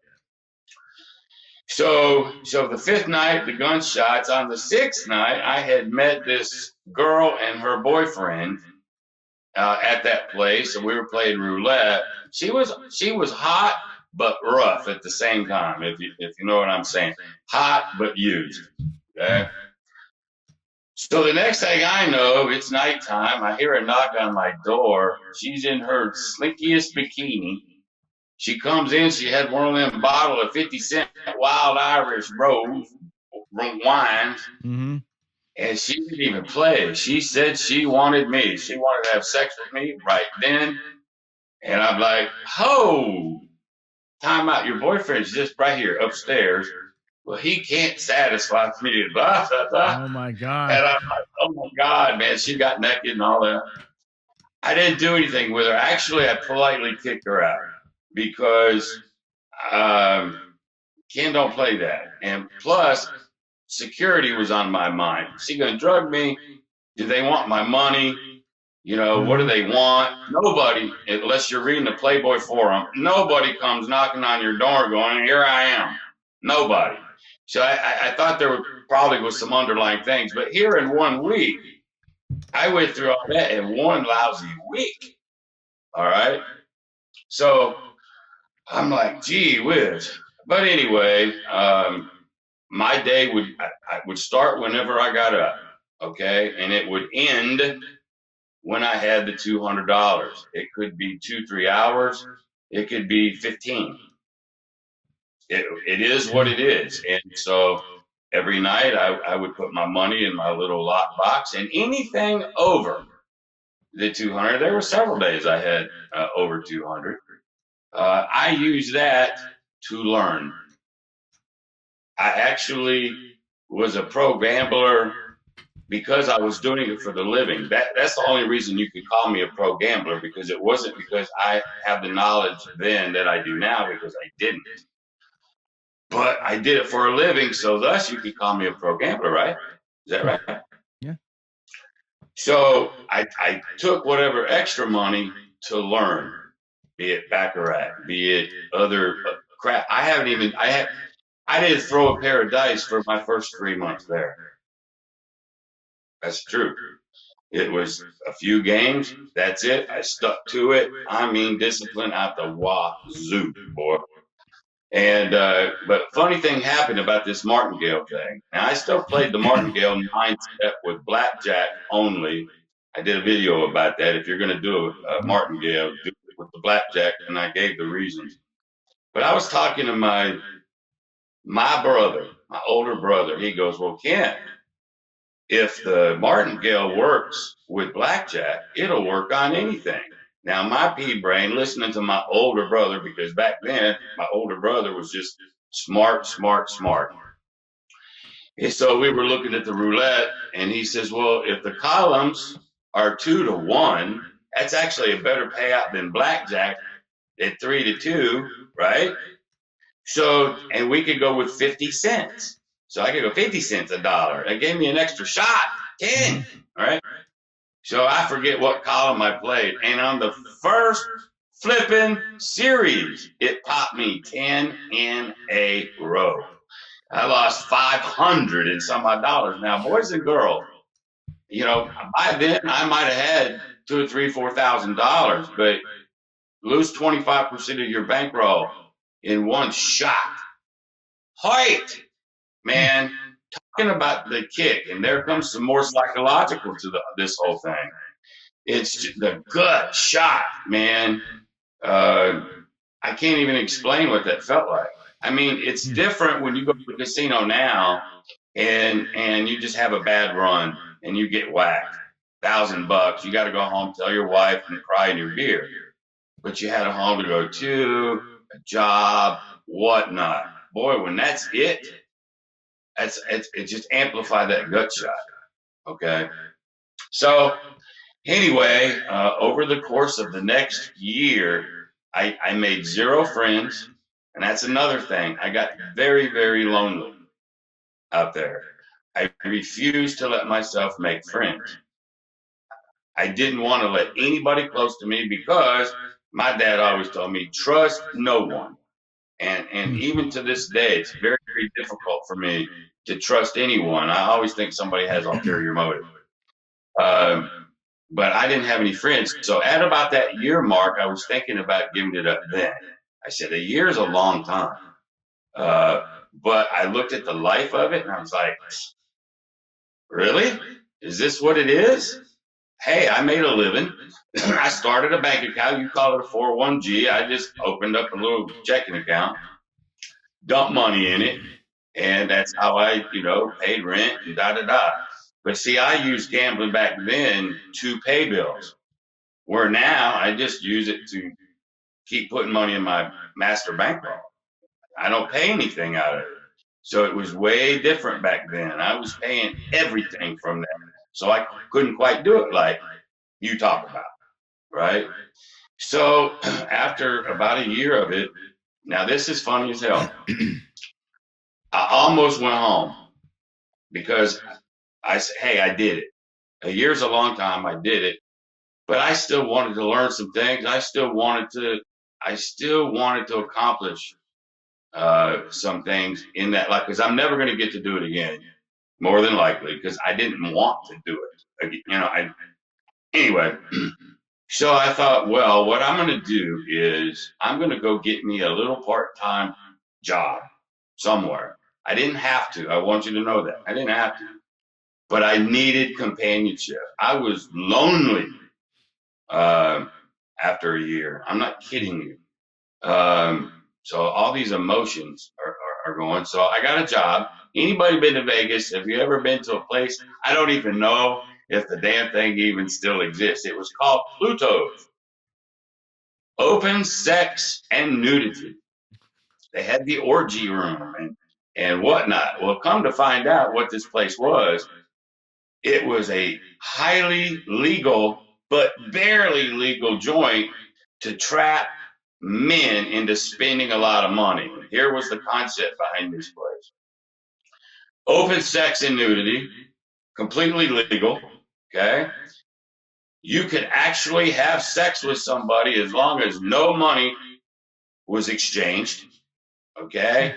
So the 5th night, the gunshots. On the 6th night, I had met this girl and her boyfriend at that place, and we were playing roulette. She was hot but rough at the same time, if you know what I'm saying. Hot but used. Okay. So the next thing I know, it's nighttime. I hear a knock on my door. She's in her slinkiest bikini. She comes in. She had one of them bottle of 50-cent Wild Irish Rose wines, and she didn't even play. She said she wanted me. She wanted to have sex with me right then. And I'm like, time out. Your boyfriend's just right here upstairs. well, he can't satisfy me, blah, blah, blah. Oh my God. And I'm like, oh my God, man, she got naked and all that. I didn't do anything with her. Actually, I politely kicked her out because Ken don't play that. And plus, security was on my mind. Is he going to drug me? Do they want my money? You know, what do they want? Nobody, unless you're reading the Playboy Forum, nobody comes knocking on your door going, here I am. Nobody. So I thought there probably was some underlying things. But here in 1 week, I went through all that in one lousy week. All right. So I'm like, gee whiz. But anyway, my day I would start whenever I got up. Okay. And it would end when I had the $200. It could be 2-3 hours. It could be 15. It is what it is. And so every night I would put my money in my little lock box, and anything over the 200, there were several days I had over 200. I use that to learn. I actually was a pro gambler because I was doing it for the living. That's the only reason you could call me a pro gambler, because it wasn't because I have the knowledge then that I do now, because I didn't. But I did it for a living, so thus you could call me a pro gambler, right? Is that right? Yeah. So I took whatever extra money to learn, be it baccarat, be it other crap. I didn't throw a pair of dice for my first 3 months there. That's true. It was a few games. That's it. I stuck to it. I mean, discipline out the wazoo, boy. And but funny thing happened about this Martingale thing. Now I still played the Martingale 9-step with blackjack only. I did a video about that. If you're going to do a Martingale, do it with the blackjack, and I gave the reasons. But I was talking to my brother, my older brother. He goes, "Well, Ken, if the Martingale works with blackjack, it'll work on anything." Now, my pea brain, listening to my older brother, because back then my older brother was just smart. And so we were looking at the roulette, and he says, "Well, if the columns are 2-1, that's actually a better payout than blackjack at 3-2, right? So, and we could go with 50 cents. So I could go 50 cents a dollar. That gave me an extra shot, 10, all right? So I forget what column I played. And on the first flipping series, it popped me 10 in a row. I lost 500 and some odd dollars. Now, boys and girls, you know, by then I might have had $2,000 or $3,000, $4,000, but lose 25% of your bankroll in one shot. Height, man, talking about the kick, and there comes some more psychological to this whole thing. It's the gut shot, man. I can't even explain what that felt like. I mean, it's different when you go to the casino now and you just have a bad run and you get whacked. $1,000. You got to go home, tell your wife, and cry in your beer. But you had a home to go to, a job, whatnot. Boy, when that's it, it just amplified that gut shot. Okay. So anyway, over the course of the next year, I made 0 friends. And that's another thing. I got very, very lonely out there. I refused to let myself make friends. I didn't want to let anybody close to me because my dad always told me, trust no one. And even to this day, it's very, very difficult for me to trust anyone. I always think somebody has ulterior motive. But I didn't have any friends. So at about that year mark, I was thinking about giving it up then. I said, a year is a long time. But I looked at the life of it and I was like, really? Is this what it is? Hey, I made a living. I started a bank account. You call it a 401g. I just opened up a little checking account, dumped money in it, and that's how I, paid rent and da-da-da. But see, I used gambling back then to pay bills, where now I just use it to keep putting money in my master bankroll. I don't pay anything out of it. So it was way different back then. I was paying everything from that. So I couldn't quite do it like you talk about, right? So after about a year of it, now this is funny as hell. I almost went home because I said, hey, I did it. A year's a long time. I did it, but I still wanted to learn some things. I still wanted to accomplish some things in that, like, because I'm never going to get to do it again, more than likely, because I didn't want to do it. Anyway. So I thought, well, what I'm going to do is I'm going to go get me a little part-time job somewhere. I didn't have to. I want you to know that. I didn't have to. But I needed companionship. I was lonely after a year. I'm not kidding you. So all these emotions are going. So I got a job. Anybody been to Vegas? Have you ever been to a place? I don't even know if the damn thing even still exists. It was called Pluto's. Open sex and nudity. They had the orgy room and whatnot. Well, come to find out what this place was, it was a highly legal but barely legal joint to trap men into spending a lot of money. Here was the concept behind this place. Open sex and nudity, completely legal, okay? You could actually have sex with somebody as long as no money was exchanged, okay?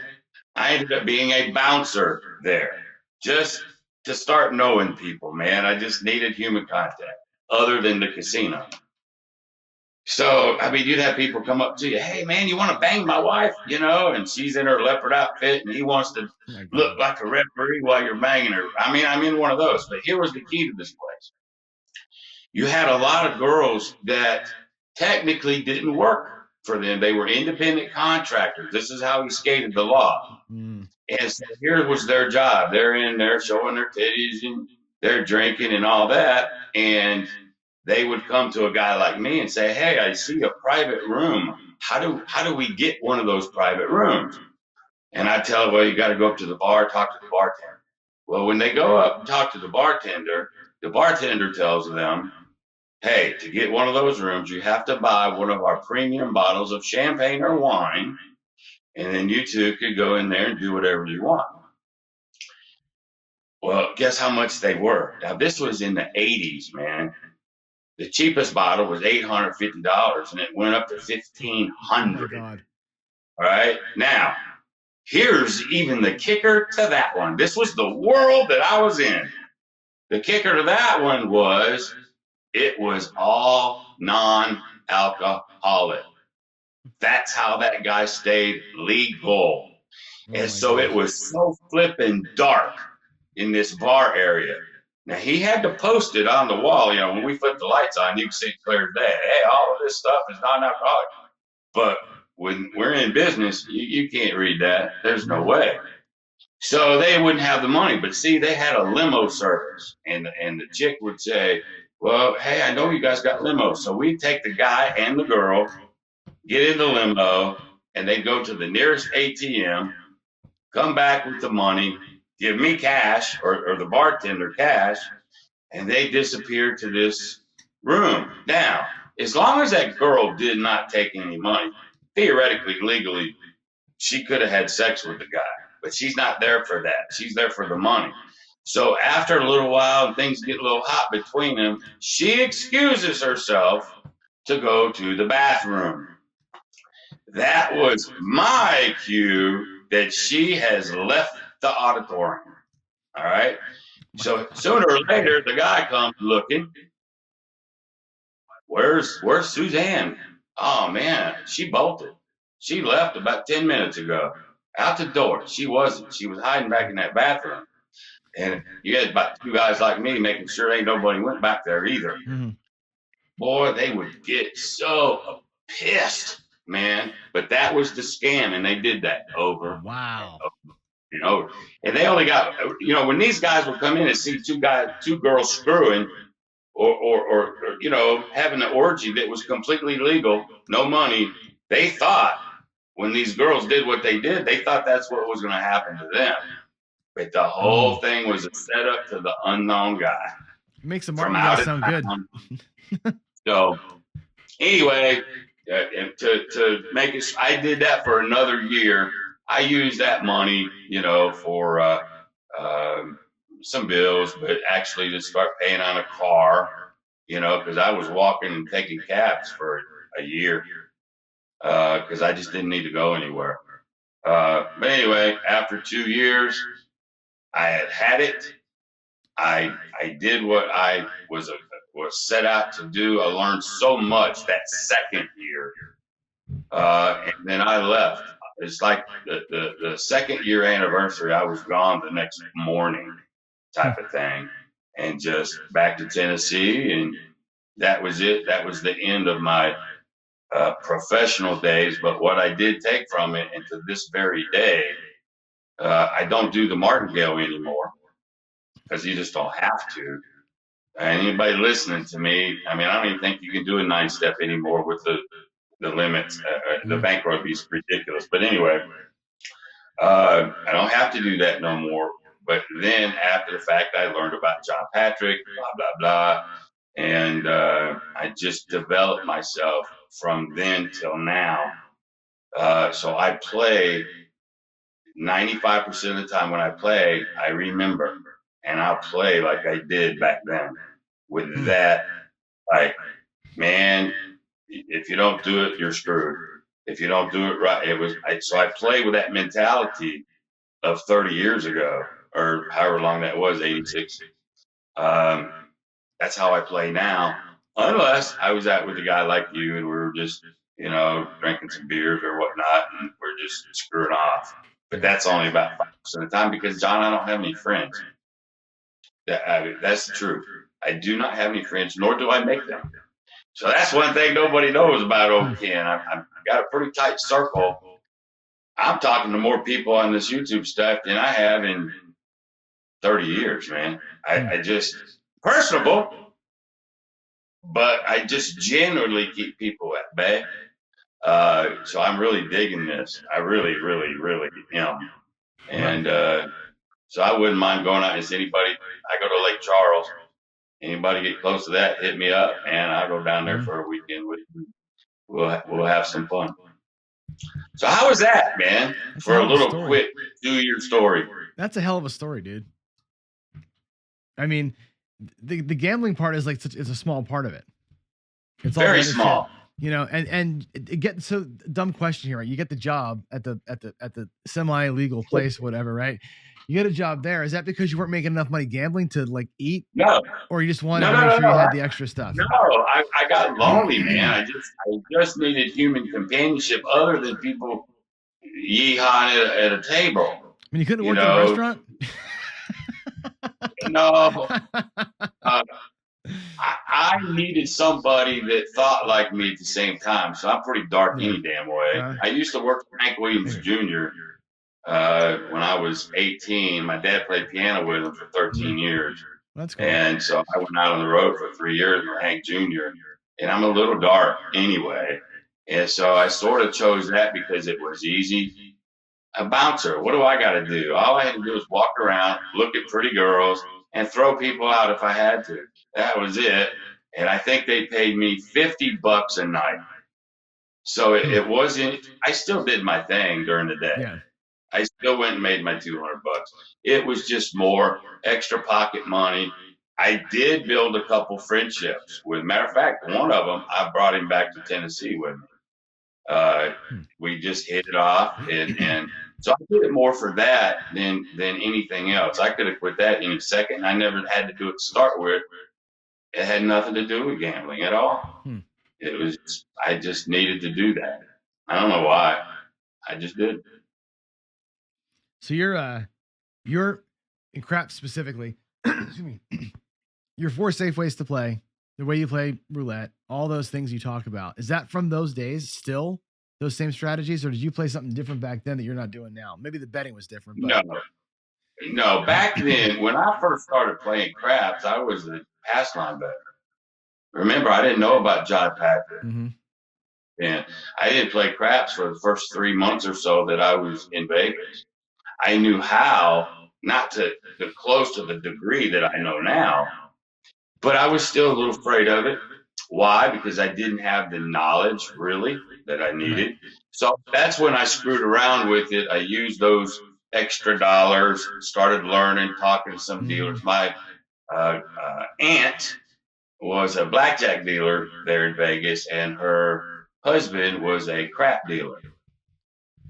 I ended up being a bouncer there just to start knowing people, man. I just needed human contact other than the casino. So, I mean, you'd have people come up to you, hey, man, you want to bang my wife? And she's in her leopard outfit and he wants to look like a referee while you're banging her. I mean, I'm in one of those. But here was the key to this place. You had a lot of girls that technically didn't work for them. They were independent contractors. This is how he skated the law. And so here was their job. They're in there showing their titties and they're drinking and all that. And they would come to a guy like me and say, hey, I see a private room. How do we get one of those private rooms? And I tell them, well, you got to go up to the bar, talk to the bartender. Well, when they go up and talk to the bartender tells them, hey, to get one of those rooms, you have to buy one of our premium bottles of champagne or wine, and then you two could go in there and do whatever you want. Well, guess how much they were? Now, this was in the 80s, man. The cheapest bottle was $850, and it went up to $1,500. Oh, my God. All right? Now, here's even the kicker to that one. This was the world that I was in. The kicker to that one was it was all non-alcoholic. That's how that guy stayed legal. And so it was so flippin' dark in this bar area. Now, he had to post it on the wall. When we put the lights on, you can see clear as day. Hey, all of this stuff is non-alcoholic. But when we're in business, you can't read that. There's no way. So they wouldn't have the money. But see, they had a limo service. And the chick would say, well, hey, I know you guys got limos. So we'd take the guy and the girl, get in the limo, and they'd go to the nearest ATM, come back with the money, give me cash or the bartender cash, and they disappeared to this room. Now, as long as that girl did not take any money, theoretically, legally, she could have had sex with the guy, but she's not there for that. She's there for the money. So after a little while and things get a little hot between them, she excuses herself to go to the bathroom. That was my cue that she has left the auditorium. All right. So sooner or later, the guy comes looking. Where's Suzanne? Oh man, she bolted. She left about 10 minutes ago. Out the door. She wasn't. She was hiding back in that bathroom. And you had about two guys like me making sure ain't nobody went back there either. Mm-hmm. Boy, they would get so pissed, man. But that was the scam, and they did that over. Wow. And they only got, when these guys would come in and see two girls screwing or having an orgy that was completely legal, no money, they thought when these girls did what they did, they thought that's what was going to happen to them. But the whole thing was a setup to the unknown guy. It makes the from Martingales out of sound town. good. So anyway, to make it, I did that for another year. I used that money, for some bills, but actually to start paying on a car, because I was walking and taking cabs for a year, because I just didn't need to go anywhere. But anyway, after 2 years, I had it. I did what I was set out to do. I learned so much that second year, and then I left. It's like the second year anniversary. I was gone the next morning, type of thing, and just back to Tennessee, and that was it. That was the end of my professional days. But what I did take from it, and to this very day, I don't do the martingale anymore because you just don't have to. And anybody listening to me, I mean, I don't even think you can do a 9-step anymore with the limits. The bankroll is ridiculous. But anyway, I don't have to do that no more. But then after the fact, I learned about John Patrick, blah, blah, blah. And I just developed myself from then till now. So I play 95% of the time when I play, I remember. And I'll play like I did back then. With that, like, man, if you don't do it, you're screwed. If you don't do it right, so I play with that mentality of 30 years ago, or however long that was, 86. That's how I play now, unless I was out with a guy like you and we were just, drinking some beers or whatnot, and we're just screwing off. But that's only about 5% of the time because, John, I don't have any friends. That's the truth. I do not have any friends, nor do I make them. So that's one thing nobody knows about old Ken. I've got a pretty tight circle. I'm talking to more people on this YouTube stuff than I have in 30 years, man. I just, personable, but I just generally keep people at bay. So I'm really digging this. I really, really, really am. And so I wouldn't mind going out and see anybody. I go to Lake Charles. Anybody get close to that, hit me up, and I'll go down there for a weekend with you. We'll have some fun. So how was that, man? That's for a little quick 2-year story. That's a hell of a story, dude. I mean, the gambling part is it's a small part of it. It's very small. And get so dumb question here, right? You get the job at the semi-legal place, whatever, right? You get a job there. Is that because you weren't making enough money gambling to eat? No. Or you just wanted to make sure you had the extra stuff? No, I got lonely, man. I just needed human companionship other than people yeehawing at a table. I mean, you couldn't work in a restaurant? No. I needed somebody that thought like me at the same time. So I'm pretty dark any damn way. I used to work for Hank Williams Jr. When I was 18. My dad played piano with him for 13 years. That's cool. And so I went out on the road for 3 years with Hank Jr. And I'm a little dark anyway. And so I sort of chose that because it was easy. A bouncer, what do I got to do? All I had to do was walk around, look at pretty girls, and throw people out if I had to. That was it. And I think they paid me $50 a night. So it wasn't, I still did my thing during the day. Yeah. I still went and made my $200. It was just more extra pocket money. I did build a couple friendships with, matter of fact, one of them, I brought him back to Tennessee with me. We just hit it off. And so I did it more for that than anything else. I could have quit that any second. I never had to do it to start with. It had nothing to do with gambling at all. It was, I just needed to do that. I don't know why. I just did. So you're in Craps specifically, excuse me, your 4 safe ways to play, the way you play roulette, all those things you talk about. Is that from those days still, those same strategies, or did you play something different back then that you're not doing now? Maybe the betting was different. But... No, back then, when I first started playing craps, I was a pass line better. Remember, I didn't know about John Patrick. And I didn't play craps for the first 3 months or so that I was in Vegas. I knew how, not to the close to the degree that I know now, but I was still a little afraid of it. Why? Because I didn't have the knowledge really that I Right. needed. So that's when I screwed around with it. I used those extra dollars, started learning, talking to some dealers. My aunt was a blackjack dealer there in Vegas, and her husband was a crap dealer.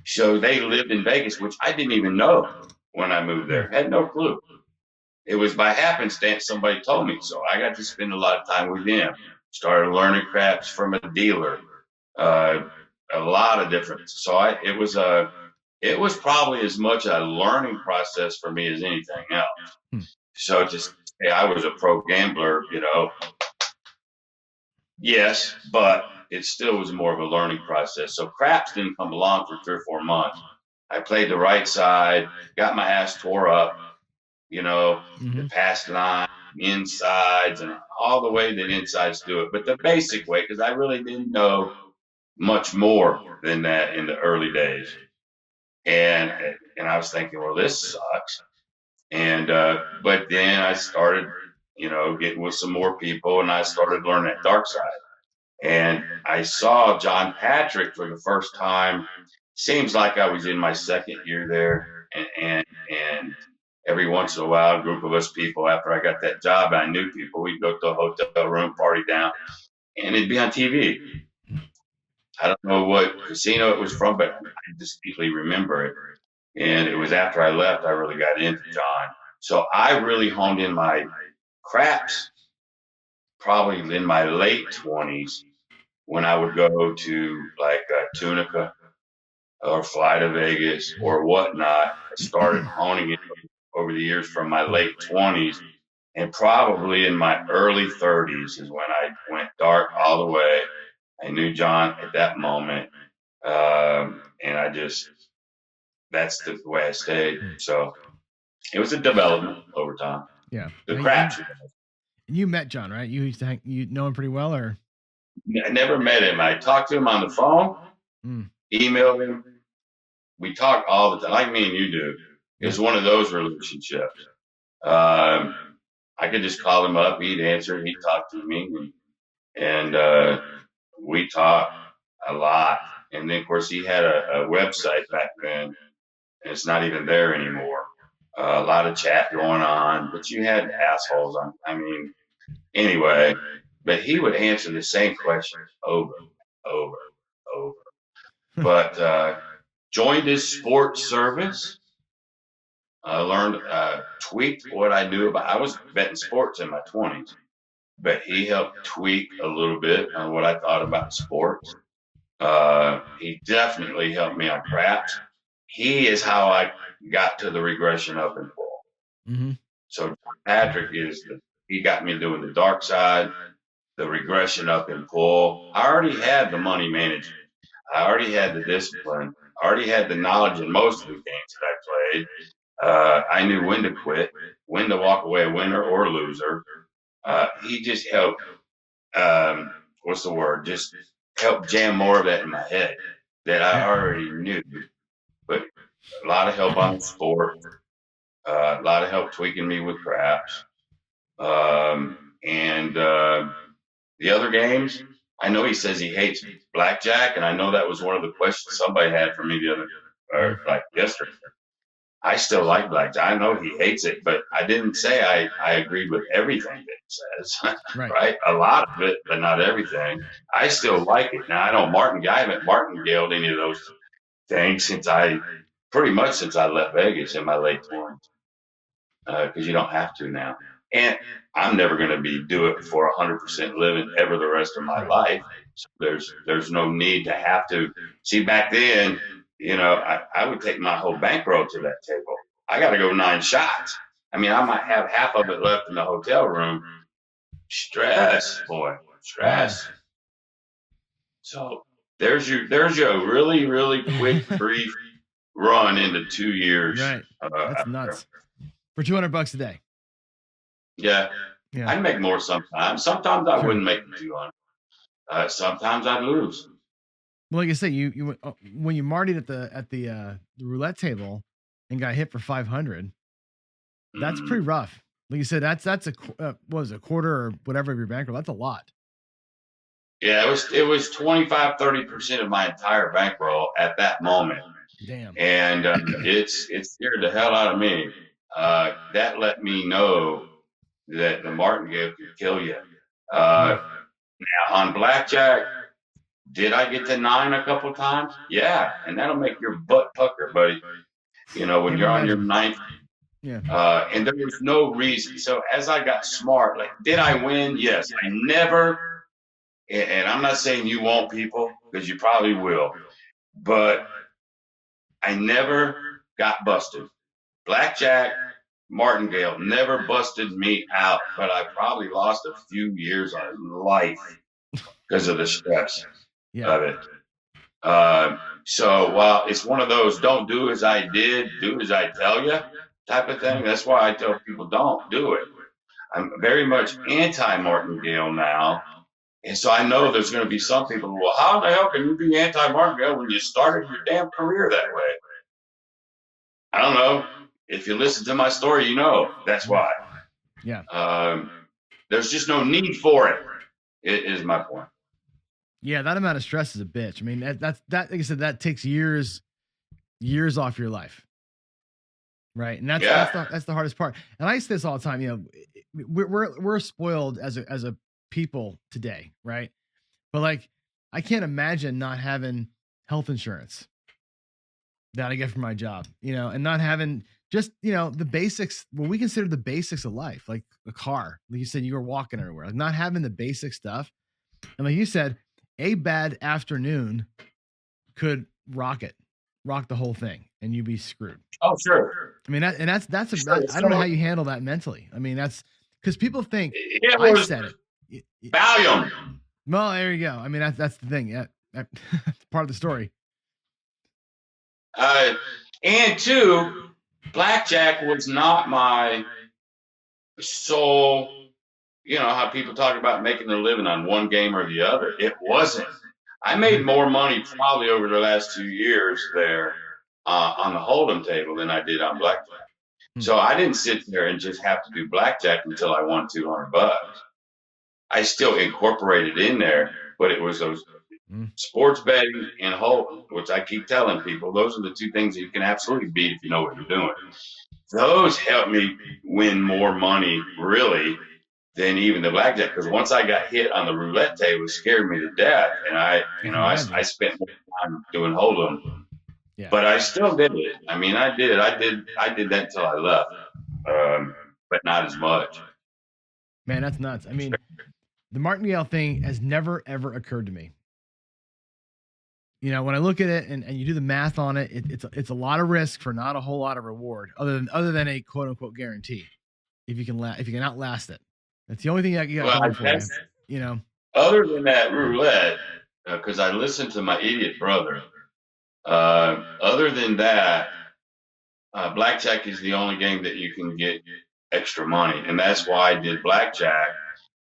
So they lived in Vegas, which I didn't even know when I moved there. Had no clue. It was by happenstance somebody told me. So I got to spend a lot of time with them. Started learning craps from a dealer. Uh, a lot of different. So it was probably as much a learning process for me as anything else. So to say I was a pro gambler, yes, but it still was more of a learning process. So craps didn't come along for 3 or 4 months. I played the right side, got my ass tore up, the past line, insides, and all the way that insides do it. But the basic way, because I really didn't know much more than that in the early days. And I was thinking, well, this sucks. And but then I started, getting with some more people, and I started learning that dark side. And I saw John Patrick for the first time. Seems like I was in my second year there, and every once in a while, a group of us people, after I got that job, I knew people. We'd go to a hotel room, party down, and it'd be on TV. I don't know what casino it was from, but I distinctly remember it. And it was after I left, I really got into John. So I really honed in my craps probably in my late 20s when I would go to like Tunica or fly to Vegas or whatnot. I started honing it over the years from my late 20s, and probably in my early 30s is when I went dark all the way. I knew John at that moment, and that's the way I stayed. So it was a development over time. Yeah. The craps. You met John, right? You used to you know him pretty well, or? I never met him. I talked to him on the phone, emailed him. We talk all the time, like me and you do. It's one of those relationships. I could just call him up, he'd answer, he'd talk to me, and we talk a lot. And then, of course, he had a website back then, and it's not even there anymore. A lot of chat going on, but you had assholes on. I mean, anyway, but he would answer the same questions over, over, over. But joined his sports service. I learned, tweaked what I knew about. I was betting sports in my 20s, but he helped tweak a little bit on what I thought about sports. He definitely helped me on craps. He is how I got to the regression up and full. So Patrick he got me doing the dark side, the regression up and pull. I already had the money management. I already had the discipline. I already had the knowledge in most of the games that I played. I knew when to quit, when to walk away a winner or loser. He just helped, what's the word? Just helped jam more of that in my head that I already knew. But a lot of help on the sport, a lot of help tweaking me with craps. And the other games, I know he says he hates blackjack, and I know that was one of the questions somebody had for me yesterday. I still like blackjack. I know he hates it, but I didn't say I agreed with everything that he says. Right? A lot of it, but not everything. I still like it. Now I haven't martingaled any of those things since I left Vegas in my late 20s. Because you don't have to now. And I'm never going to do it for 100% living ever the rest of my life. So there's no need to have to. See, back then, I would take my whole bankroll to that table. I got to go 9 shots. I mean, I might have half of it left in the hotel room. Stress, boy, stress. So there's your really, really quick, brief run into 2 years. Right. That's nuts. For $200 a day. Yeah. I'd make more sometimes. Sometimes I wouldn't make 200. Sometimes I'd lose. Well, like I say, you when you martied at the roulette table and got hit for 500, that's pretty rough. Like you said, that's what was it, a quarter or whatever of your bankroll. That's a lot. Yeah, it was 25-30% of my entire bankroll at that moment. Damn. And it scared the hell out of me. That let me know that the martingale could kill you. Now on blackjack, did I get to 9 a couple times? Yeah, and that'll make your butt pucker, buddy. You know, when Can't you're on your imagine. ninth. Yeah. And there was no reason. So as I got smart, like, did I win? Yes. I never, and I'm not saying you won't, people, because you probably will, but I never got busted. Blackjack, martingale never busted me out, but I probably lost a few years of life because of the stress of it. So while it's one of those don't do as I did, do as I tell you type of thing, that's why I tell people don't do it. I'm very much anti-martingale now. And so I know there's going to be some people who, well, how the hell can you be anti-martingale when you started your damn career that way? I don't know. If you listen to my story, you know that's why. Yeah. There's just no need for it. It is my point. Yeah, that amount of stress is a bitch. I mean, that like I said, that takes years off your life, right? And that's the hardest part. And I say this all the time. You know, we're spoiled as a people today, right? But like, I can't imagine not having health insurance that I get from my job, you know, and not having just, you know, the basics, what we consider the basics of life, like a car. Like you said, you were walking everywhere, like not having the basic stuff. And like you said, a bad afternoon could rock the whole thing, and you'd be screwed. Oh, sure. I mean, I don't know how you handle that mentally. I mean, that's because people think I said it. Valium. Well, there you go. I mean, that's the thing. Yeah, that's part of the story. And two, blackjack was not my sole. You know how people talk about making their living on one game or the other. It wasn't. I made more money probably over the last 2 years there on the hold'em table than I did on blackjack. So I didn't sit there and just have to do blackjack until I won $200. I still incorporated in there, but it was those sports betting and hold'em, which I keep telling people, those are the two things that you can absolutely beat if you know what you're doing. Those helped me win more money, really, than even the blackjack, because once I got hit on the roulette table, it scared me to death, and I spent more time doing hold'em, but I still did it. I mean, I did that until I left, but not as much. Man, that's nuts. I mean, the martingale thing has never ever occurred to me. You know, when I look at it and you do the math on it, it's a lot of risk for not a whole lot of reward, other than a quote unquote guarantee. If you can outlast it. That's the only thing you got going for you. You know, other than that roulette, because I listened to my idiot brother. Other than that, blackjack is the only game that you can get extra money, and that's why I did blackjack.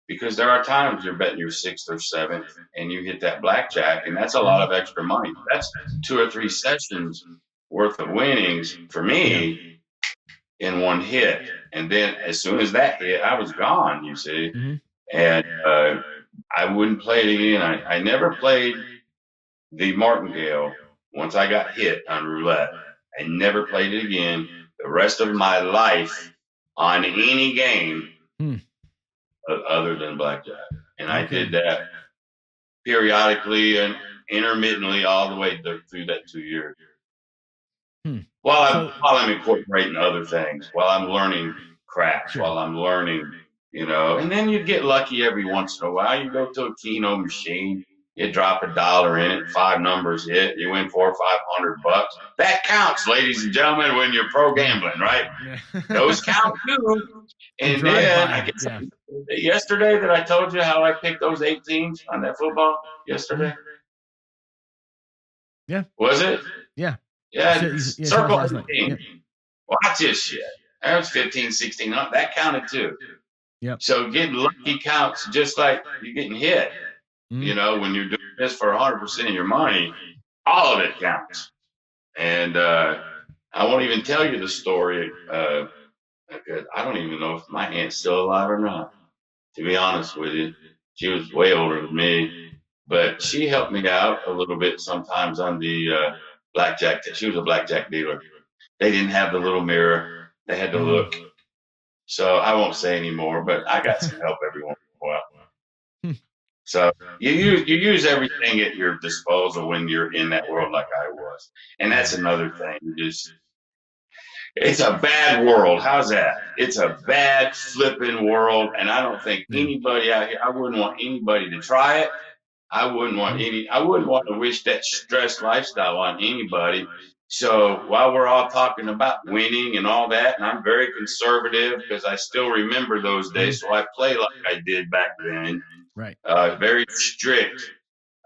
Because there are times you're betting your 6th or 7th, and you hit that blackjack, and that's a lot of extra money. That's 2 or 3 sessions worth of winnings for me in one hit. And then as soon as that hit, I was gone, you see. And I wouldn't play it again. I never played the martingale once I got hit on roulette. I never played it again the rest of my life on any game other than blackjack. And I did that periodically and intermittently all the way through that 2 years. While I'm incorporating other things, while I'm learning craps, while I'm learning, you know, and then you get lucky every once in a while. You go to a Keno machine, you drop $1 in it, 5 numbers hit, you win $400 or $500. That counts, ladies and gentlemen, when you're pro gambling, right? Those count too. And then I guess yesterday that I told you how I picked those 8 teams on that football yesterday. Yeah. Was it? Yeah. Yeah, circle 18. Watch this shit. That was 15, 16. That counted too. Yep. So getting lucky counts just like you're getting hit. You know, when you're doing this for 100% of your money, all of it counts. And I won't even tell you the story because I don't even know if my aunt's still alive or not, to be honest with you. She was way older than me, but she helped me out a little bit sometimes on the blackjack. She was a blackjack dealer. They didn't have the little mirror. They had to look. So I won't say anymore, but I got some help every once in a while. So you use everything at your disposal when you're in that world like I was. And that's another thing. It's a bad world. How's that? It's a bad flipping world. And I don't think anybody out here, I wouldn't want anybody to try it. I wouldn't want to wish that stress lifestyle on anybody. So while we're all talking about winning and all that, and I'm very conservative because I still remember those days, so I play like I did back then. Right. Very strict.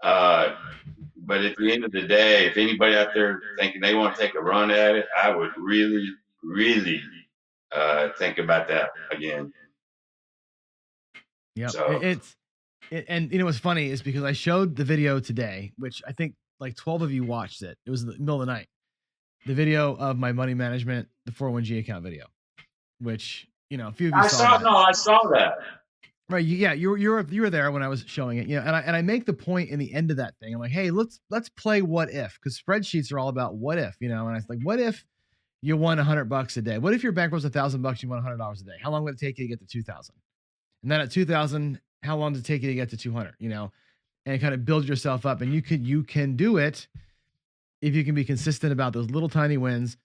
But at the end of the day, if anybody out there thinking they want to take a run at it, I would really, really think about that again. Yeah, so. And you know what's funny is because I showed the video today, which I think like 12 of you watched it. It was in the middle of the night. The video of my money management, the 401g account video, which, you know, a few of you saw that. No, I saw that. Right. Yeah. You were there when I was showing it, you know, and I make the point in the end of that thing. I'm like, hey, let's play what if, because spreadsheets are all about what if, you know, and I was like, what if you won $100 a day? What if your bankroll's $1,000, you won $100 a day? How long would it take you to get to 2,000? And then at 2,000, how long does it take you to get to 200, you know, and kind of build yourself up. And you can do it if you can be consistent about those little tiny wins,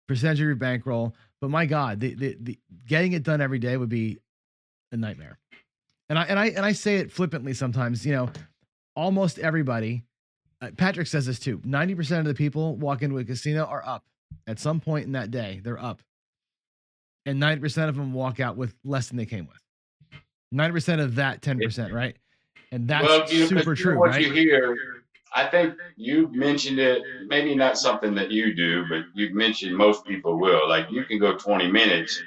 percentage of your bankroll. But my God, the getting it done every day would be a nightmare. And I say it flippantly sometimes, you know, almost everybody, Patrick says this too. 90% of the people walk into a casino are up at some point in that day. They're up. And 90% of them walk out with less than they came with. 90% of that 10%, right? And that's super true, what right? You hear, I think you mentioned it, maybe not something that you do, but you've mentioned most people will. Like you can go 20 minutes,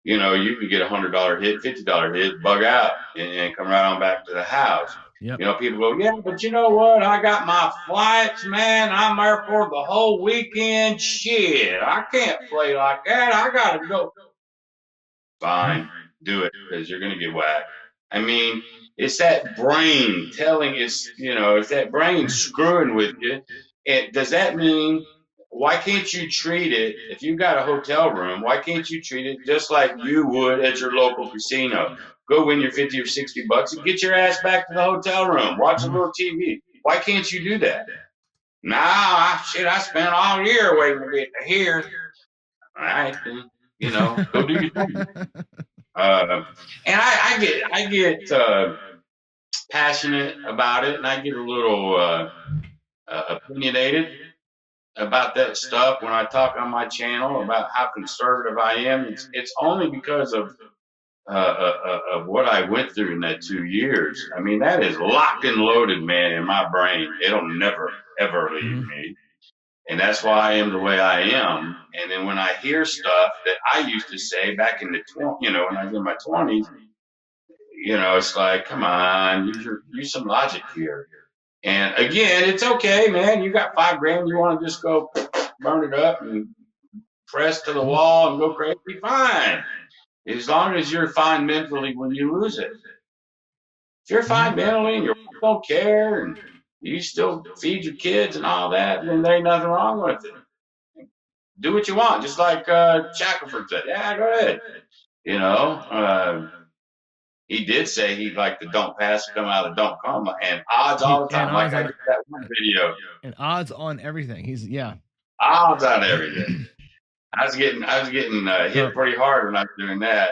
you know, you can get $100 hit, $50 hit, bug out, and come right on back to the house. Yep. You know, people go, yeah, but you know what? I got my flights, man. I'm there for the whole weekend. Shit, I can't play like that. I got to go. Fine, do it, because you're going to get whacked. I mean, it's that brain telling it's, you know, it's that brain screwing with you. And does that mean, why can't you treat it, if you've got a hotel room, why can't you treat it just like you would at your local casino? Go win your 50 or 60 bucks and get your ass back to the hotel room. Watch a little TV. Why can't you do that? I spent all year waiting to get to here. All right, then, you know, go do your thing. And I get passionate about it, and I get a little opinionated about that stuff when I talk on my channel about how conservative I am. It's only because of what I went through in that 2 years. I mean, that is locked and loaded, man, in my brain. It'll never, ever leave me. And that's why I am the way I am. And then when I hear stuff that I used to say back in the when I was in my 20s, you know, it's like, come on, use some logic here. And again, it's okay, man. You got $5,000, you want to just go burn it up and press to the wall and go crazy, fine. As long as you're fine mentally when you lose it. If you're fine mentally and you don't care and you still feed your kids and all that, then there ain't nothing wrong with it. Do what you want, just like Shackelford said. Yeah, go ahead. You know, he did say he'd like the don't pass, come out of the don't come, and odds all the time. Like I did that one video. And odds on everything. Odds on everything. I was getting hit pretty hard when I was doing that.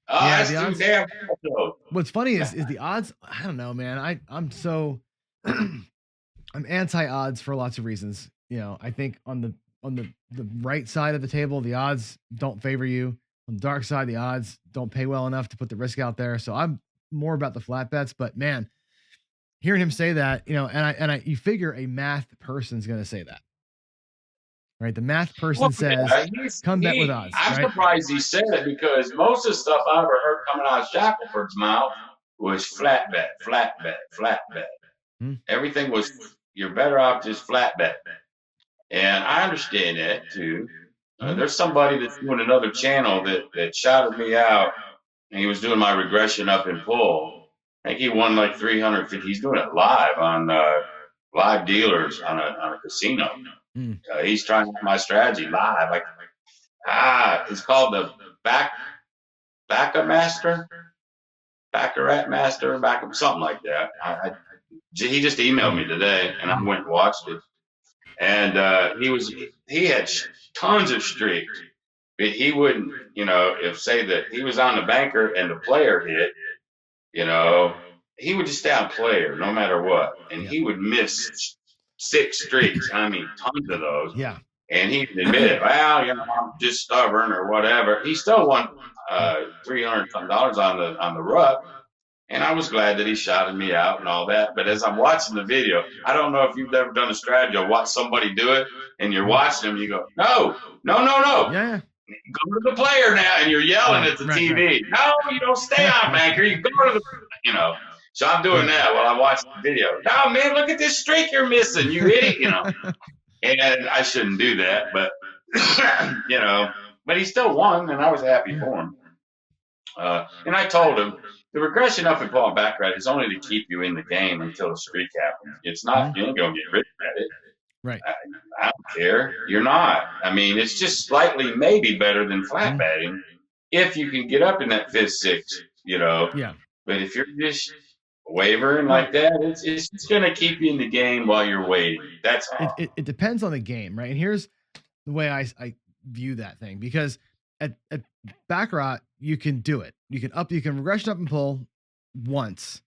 Oh, yeah, that's too damn cool. What's funny is the odds. I don't know, man. I'm so I'm anti-odds for lots of reasons. You know, I think on the right side of the table, the odds don't favor you. On the dark side, the odds don't pay well enough to put the risk out there. So I'm more about the flat bets. But man, hearing him say that, you know, and you figure a math person's going to say that. Right, the math person says, "Come bet with odds." I'm surprised he said it, because most of the stuff I ever heard coming out of Shackelford's mouth was flat bet, flat bet, flat bet. Hmm. Everything was, you're better off just flat bet. And I understand that too. There's somebody that's doing another channel that shouted me out, and he was doing my regression up and pull. I think he won like 350. He's doing it live on live dealers on a casino. Mm. He's trying my strategy live. Like it's called the Baccarat Master, something like that. He just emailed me today, and I went and watched it. And he had tons of streaks, but he wouldn't, if say that he was on the banker and the player hit, he would just stay on player no matter what, and he would miss 6 streaks. I mean, tons of those. Yeah. And he admitted, it. Well, I'm just stubborn or whatever. He still won $300 on the ruck. And I was glad that he shouted me out and all that. But as I'm watching the video, I don't know if you've ever done a strategy or watched somebody do it, and you're watching them, you go, no. Yeah. Go to the player now, and you're yelling at the TV. Right. No, you don't stay on banker. You go to the, So I'm doing that while I'm watching the video. No, man, look at this streak you're missing, you idiot, And I shouldn't do that, but, but he still won, and I was happy for him. And I told him, the regression up and pull back rate is only to keep you in the game until the streak happens. It's not, you ain't going to get rid of it. Right. I don't care. You're not. I mean, it's just slightly maybe better than flat betting if you can get up in that 5th, 6th, Yeah. But if you're just wavering like that, it's going to keep you in the game while you're waiting. That's all. It depends on the game, right? And here's the way I view that thing, because at Baccarat, you can do it. You can regression up and pull once,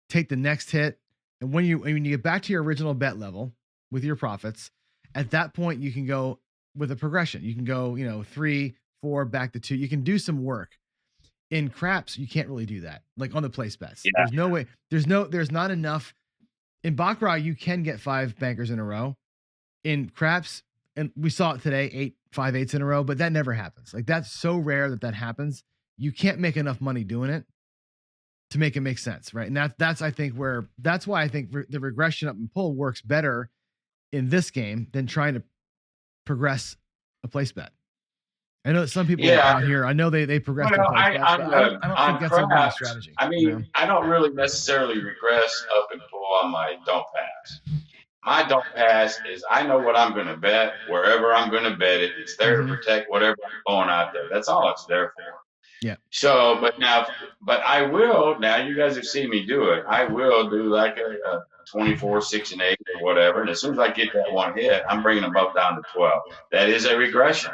take the next hit, and when you get back to your original bet level with your profits, at that point you can go with a progression. You can go, 3, 4, back to 2. You can do some work. In craps, you can't really do that. Like on the place bets, there's no way. There's not enough. In Baccarat, you can get 5 bankers in a row. In craps, and we saw it today, 5 8s in a row, but that never happens. Like, that's so rare that happens. You can't make enough money doing it to make it make sense, right? And that's why I think the regression up and pull works better in this game than trying to progress a place bet. I know that some people out here, I know they progress their place bets, but I don't think that's a good strategy. I mean, I don't really necessarily regress up and pull on my don't pass. My don't pass is I know what I'm going to bet wherever I'm going to bet it. It's there to protect whatever I'm going out there. That's all it's there for. Yeah. So, but I will, now you guys have seen me do it. I will do like a 24, 6, and 8 or whatever. And as soon as I get that one hit, I'm bringing them up down to 12. That is a regression.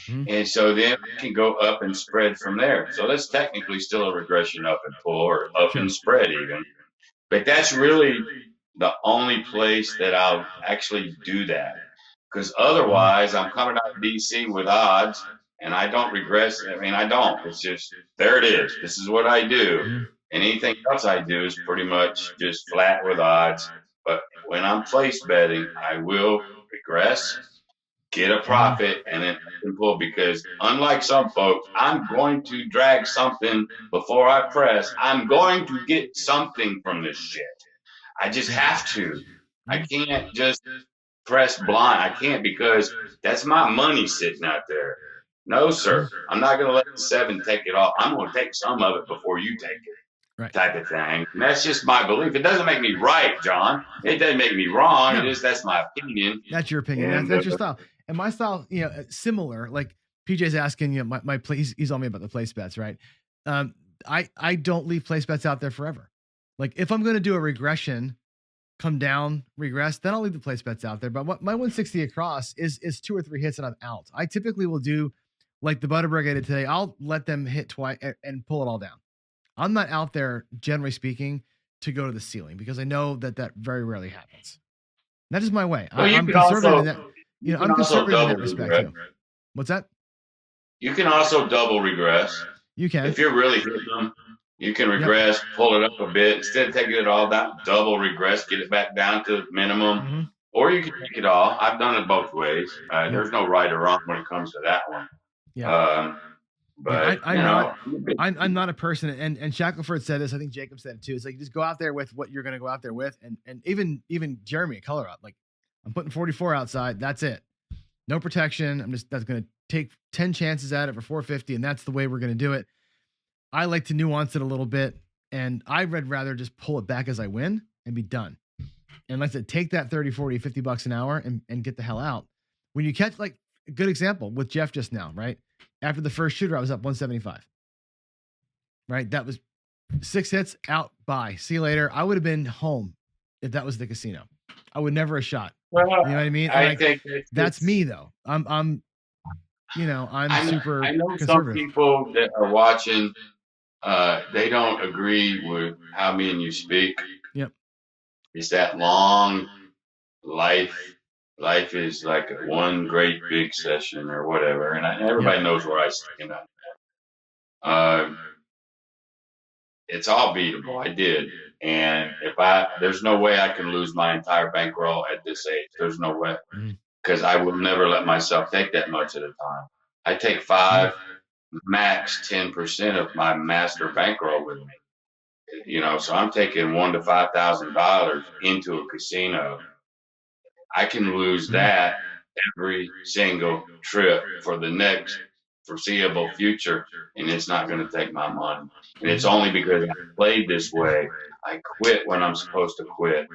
And so then I can go up and spread from there. So that's technically still a regression up and pull, or up and spread even. But that's really the only place that I'll actually do that. Because otherwise, I'm coming out of DC with odds, and I don't regress. I mean, I don't. It's just, there it is. This is what I do. And anything else I do is pretty much just flat with odds. But when I'm place betting, I will regress, get a profit, and then pull, because unlike some folks, I'm going to drag something before I press. I'm going to get something from this shit. I just have to. I can't just press blind. I can't, because that's my money sitting out there. No, sir. I'm not going to let the 7 take it all. I'm going to take some of it before you take it. Right. Type of thing. And that's just my belief. It doesn't make me right, John. It doesn't make me wrong. No. That's my opinion. That's your opinion. That's your style. And my style, similar. Like PJ's asking, my place. He's on me about the place bets, right? I don't leave place bets out there forever. Like, if I'm going to do a regression, come down, regress, then I'll leave the place bets out there. But what my 160 across is 2 or 3 hits and I'm out. I typically will do like the Butterberg I did today. I'll let them hit twice and pull it all down. I'm not out there, generally speaking, to go to the ceiling, because I know that very rarely happens. That is my way. Well, I'm conservative in that. I'm conservative in that respect too. What's that? You can also double regress. You can. If you're really hitting them, you can regress, pull it up a bit. Instead of taking it all down, double regress, get it back down to minimum. Or you can take it all. I've done it both ways. There's no right or wrong when it comes to that one. But I'm not a person, and Shackelford said this. I think Jacob said it too. It's like, just go out there with what you're going to go out there with, and even Jeremy at Color Up, like, I'm putting 44 outside. That's it. No protection. That's going to take 10 chances at it for 450, and that's the way we're going to do it. I like to nuance it a little bit, and I'd rather just pull it back as I win and be done. And like I said, take that 30, 40, $50 an hour and get the hell out. When you catch, like, a good example with Jeff just now, right? After the first shooter, I was up 175. Right? That was 6 hits, out, bye. See you later. I would have been home if that was the casino. I would never have shot. Well, you know what I mean? I think that's me though. I'm super. I know conservative. some people that are watching, they don't agree with how me and you speak. Yep. It's that long life. Life is like one great big session or whatever, and everybody knows where I stand on that. It's all beatable. I did, and there's no way I can lose my entire bankroll at this age. There's no way, because I will never let myself take that much at a time. I take 5, max 10% of my master bankroll with me. So I'm taking $1,000 to $5,000 into a casino. I can lose that every single trip for the next foreseeable future, and it's not going to take my money. And it's only because I played this way, I quit when I'm supposed to quit,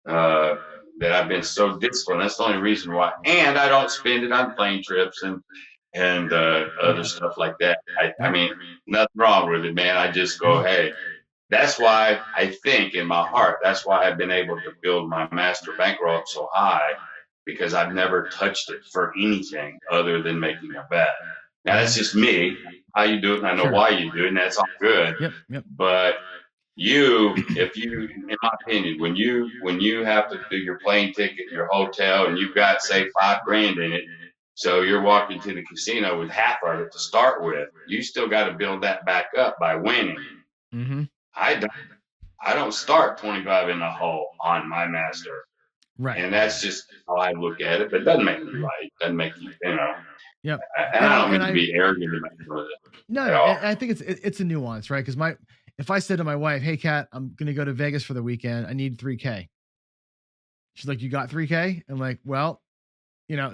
that I've been so disciplined. That's the only reason why. And I don't spend it on plane trips and other stuff like that. I mean, nothing wrong with it, man. I just go, hey. That's why I think in my heart, that's why I've been able to build my master bankroll up so high, because I've never touched it for anything other than making a bet. Now, that's just me, how you do it, and I know why you do it, and that's all good. Yep. But if you, in my opinion, when you have to do your plane ticket, your hotel, and you've got, say, $5,000 in it, so you're walking to the casino with half of it to start with, you still got to build that back up by winning. Mm-hmm. I don't start 25 in the hole on my master. Right. And that's just how I look at it, but it doesn't make me right. It doesn't make you, Yep. And I don't mean to be arrogant with it. No, I think it's a nuance, right? Because if I said to my wife, "Hey, Kat, I'm going to go to Vegas for the weekend. I need $3,000." She's like, "You got $3,000?" I'm like, "Well, she's like,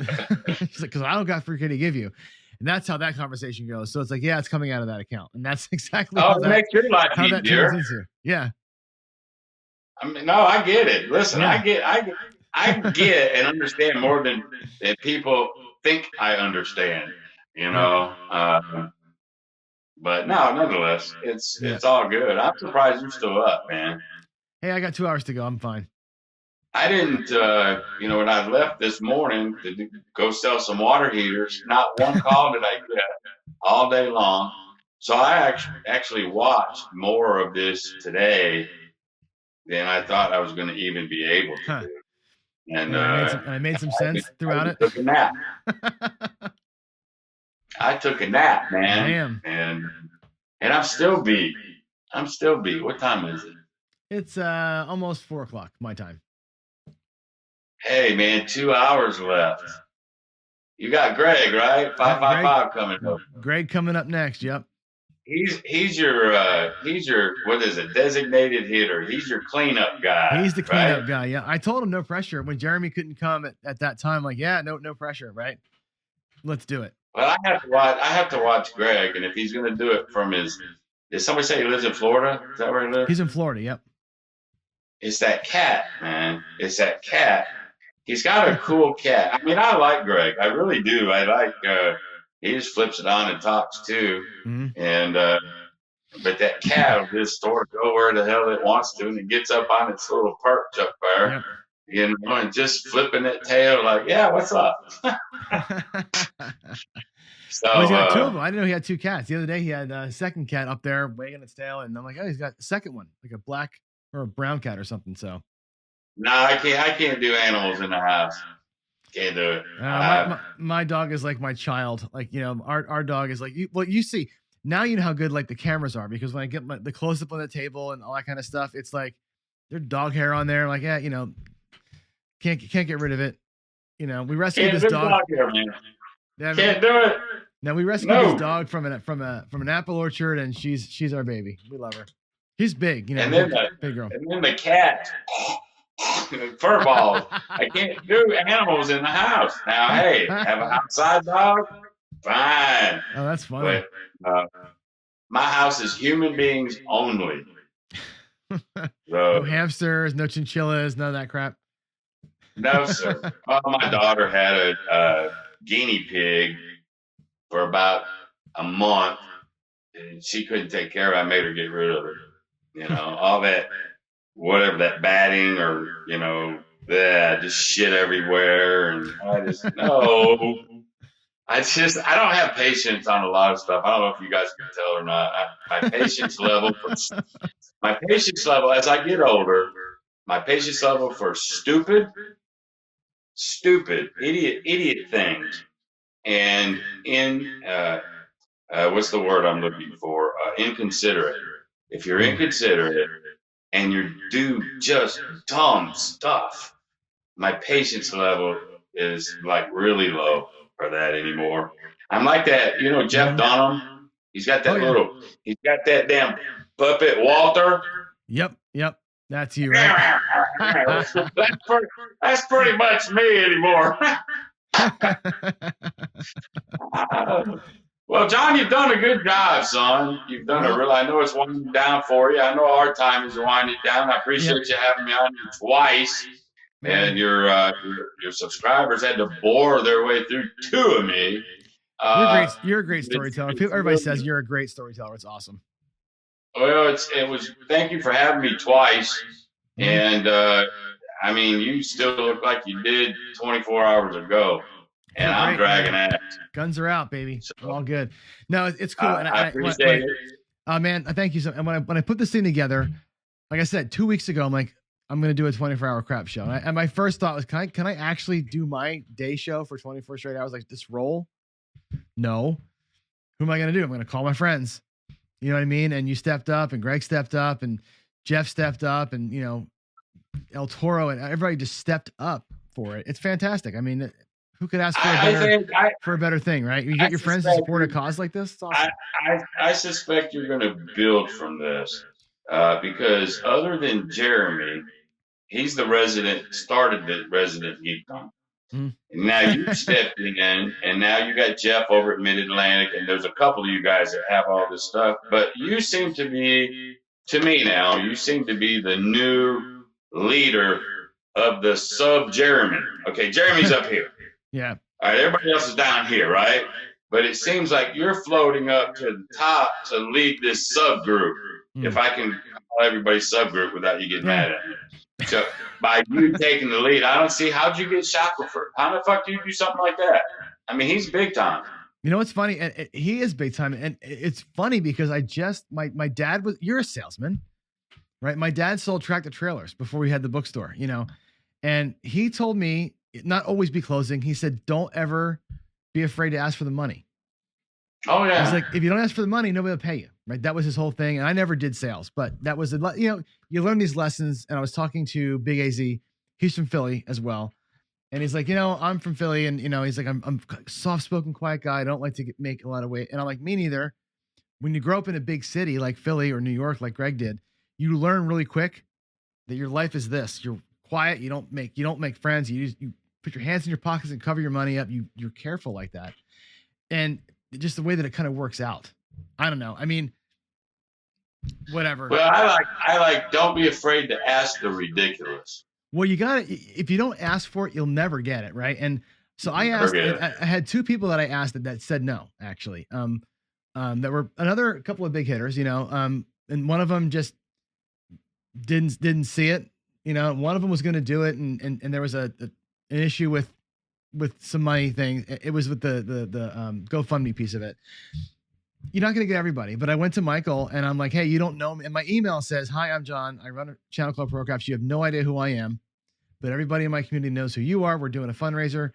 because I don't got $3,000 to give you." And that's how that conversation goes. So it's like, yeah, it's coming out of that account. And that's exactly how makes your life easier. That turns into. Yeah. I mean, no, I get it. Listen, I get and understand more than people think I understand, but no, nonetheless, it's all good. I'm surprised you're still up, man. Hey, I got 2 hours to go. I'm fine. I didn't, when I left this morning to go sell some water heaters, not one call did I get all day long. So I actually watched more of this today than I thought I was going to even be able to do. And I made some sense throughout it. Took a nap. I took a nap, man. Damn. And I'm still beat. What time is it? It's almost 4:00 my time. Hey, man, 2 hours left. You got Greg, right? 555 coming up. Greg coming up next. Yep. He's your what is it? Designated hitter. He's your cleanup guy. He's the cleanup guy. Yeah. I told him no pressure when Jeremy couldn't come at that time. Like, yeah, no pressure, right? Let's do it. Well, I have to watch Greg, and if he's going to do it from his, did somebody say he lives in Florida? Is that where he lives? He's in Florida. Yep. It's that cat, man. It's that cat. He's got a cool cat. I mean, I like Greg. I really do. I like. He just flips it on and talks too. Mm-hmm. And but that cat will just sort of go where the hell it wants to, and it gets up on its little perch up there, and just flipping that tail like, yeah, what's up? So he's got 2 of them. I didn't know he had 2 cats. The other day he had a second cat up there wagging its tail, and I'm like, oh, he's got a second one, like a black or a brown cat or something. So. No, I can't do animals in the house. Can't do it. My dog is like my child. Like, our dog is like, you see, now you know how good like the cameras are, because when I get the close up on the table and all that kind of stuff, it's like there's dog hair on there. Like, yeah, can't get rid of it. We rescued this dog. Hair, man. Can't do it. Now we rescued this dog from an apple orchard, and she's our baby. We love her. She's big, you know, And then big girl. And then the cat, fur balls. I can't do animals in the house. Now, hey, have an outside dog? Fine. Oh, that's funny. But my house is human beings only. No hamsters, no chinchillas, none of that crap. No, sir. My daughter had a guinea pig for about a month, and she couldn't take care of it. I made her get rid of it. You know, all that, whatever, that batting or, you know, just shit everywhere. And I don't have patience on a lot of stuff. I don't know if you guys can tell or not. My patience level, as I get older, my patience level for stupid, idiot things, and what's the word I'm looking for? Inconsiderate. If you're inconsiderate and you do just dumb stuff, my patience level is like really low for that anymore. I'm like that, you know, Jeff Dunham. He's got that he's got that damn puppet Walter. Yep. That's you, right? That's pretty much me anymore. Well, John, you've done a good job, son. You've done I know it's winding down for you. I know our time is winding down. I appreciate you having me on twice. Man. And your subscribers had to bore their way through two of me. You're a great storyteller. Everybody says you're a great storyteller. It's awesome. Well, thank you for having me twice. Mm-hmm. And, I mean, you still look like you did 24 hours ago. And I'm dragging ass. Guns are out, baby. So, all good. No, it's cool. And I appreciate it. Man, thank you. And when I put this thing together, like I said, 2 weeks ago, I'm like, I'm going to do a 24-hour crap show. And my first thought was, can I actually do my day show for 24 straight hours? Like this roll? No. Who am I going to do? I'm going to call my friends. You know what I mean? And you stepped up, and Greg stepped up, and Jeff stepped up, and, you know, El Toro, and everybody just stepped up for it. It's fantastic. I mean, who could ask for a better thing, right? You get your friends to support a cause like this. It's awesome. I suspect you're going to build from this because other than Jeremy, he's started the resident geekdom. And now you stepped in, and now you got Jeff over at Mid-Atlantic, and there's a couple of you guys that have all this stuff. But you seem to be, to me now, you seem to be the new leader of the sub-Jeremy. Okay, Jeremy's up here. Yeah. All right, everybody else is down here, right? But it seems like you're floating up to the top to lead this subgroup. If I can call everybody subgroup without you getting mad at me. So by you taking the lead, I don't see how'd you get Shackelford? How the fuck do you do something like that? I mean, he's big time. You know what's funny? He is big time, and it's funny because my dad you're a salesman, right? My dad sold tractor trailers before we had the bookstore, you know, and he told me not always be closing. He said, don't ever be afraid to ask for the money. Oh yeah. He's like, if you don't ask for the money, nobody will pay you. Right. That was his whole thing. And I never did sales, but that was, you know, you learn these lessons. And I was talking to Big AZ. He's from Philly as well. And he's like, you know, I'm from Philly. And, you know, he's like, I'm a soft-spoken, quiet guy. I don't like to make a lot of weight. And I'm like, me neither. When you grow up in a big city like Philly or New York, like Greg did, you learn really quick that your life is this. You're quiet. You don't make friends. You put your hands in your pockets and cover your money up. You're careful like that. And just the way that it kind of works out. I don't know. I mean, whatever. Well, I like don't be afraid to ask the ridiculous. Well, you got to, if you don't ask for it, you'll never get it. Right. And so I had two people that I asked that said no, actually. That were another couple of big hitters, you know, and one of them just didn't see it, you know, one of them was going to do it. And there was an issue with some money thing. It was with the GoFundMe piece of it. You're not going to get everybody, but I went to Michael and I'm like, hey, you don't know me. And my email says, hi, I'm John. I run a channel called Craps. You have no idea who I am, but everybody in my community knows who you are. We're doing a fundraiser.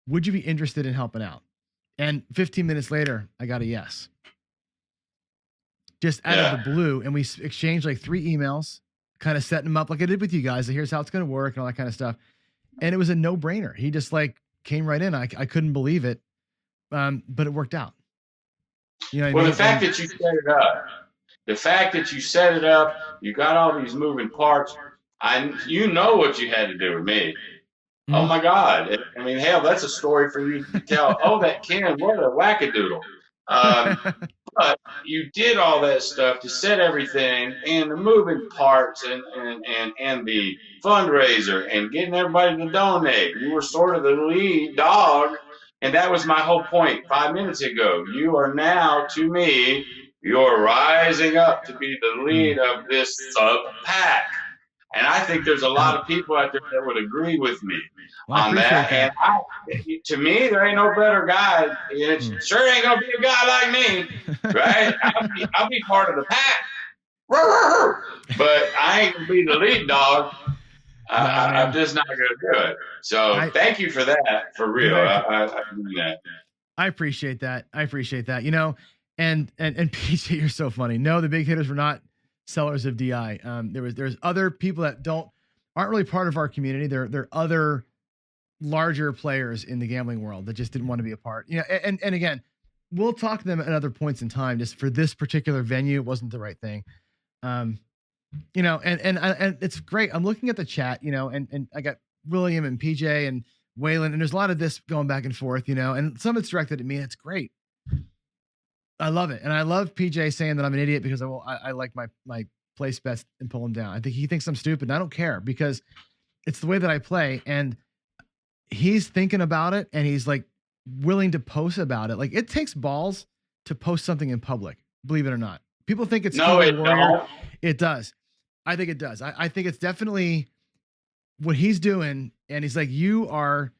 Would you be interested in helping out? And 15 minutes later, I got a yes. Just out of the blue. And we exchanged like 3 emails, kind of setting them up like I did with you guys. Here's how it's going to work and all that kind of stuff. And it was a no brainer. He just like came right in. I couldn't believe it. But it worked out. You know what I Well, mean? the fact that you set it up, you got all these moving parts. You know what you had to do with me. Oh Mhm. my God! I mean, hell, that's a story for you to tell. Oh, that Ken, what a wackadoodle! Um, but you did all that stuff to set everything and the moving parts and the fundraiser and getting everybody to donate. You were sort of the lead dog. And that was my whole point 5 minutes ago. You are now, to me, you're rising up to be the lead of this sub pack. And I think there's a lot of people out there that would agree with me Well, I on appreciate that. And that. to me, there ain't no better guy. It sure ain't gonna be a guy like me, right? I'll be part of the pack, but I ain't gonna be the lead dog. Nah, I'm man. just not gonna do it. So thank you for that, for Dude, real. I mean that. I appreciate that. I appreciate that. You know, and PJ, you're so funny. No, the big hitters were not sellers of DI. There's other people that aren't really part of our community. They're other larger players in the gambling world that just didn't want to be a part. You know, and again, we'll talk to them at other points in time. Just for this particular venue, it wasn't the right thing. You know, and it's great. I'm looking at the chat, you know, and I got William and PJ and Waylon, and there's a lot of this going back and forth, you know, and some of it's directed at me. It's great. I love it. And I love PJ saying that I'm an idiot because I like my place bets and pull him down. I think he thinks I'm stupid, and I don't care because it's the way that I play. And he's thinking about it, and he's like willing to post about it. Like, it takes balls to post something in public, believe it or not. People think it's No, it warrior. don't. It does. I think it does. I think it's definitely what he's doing. And he's like, you are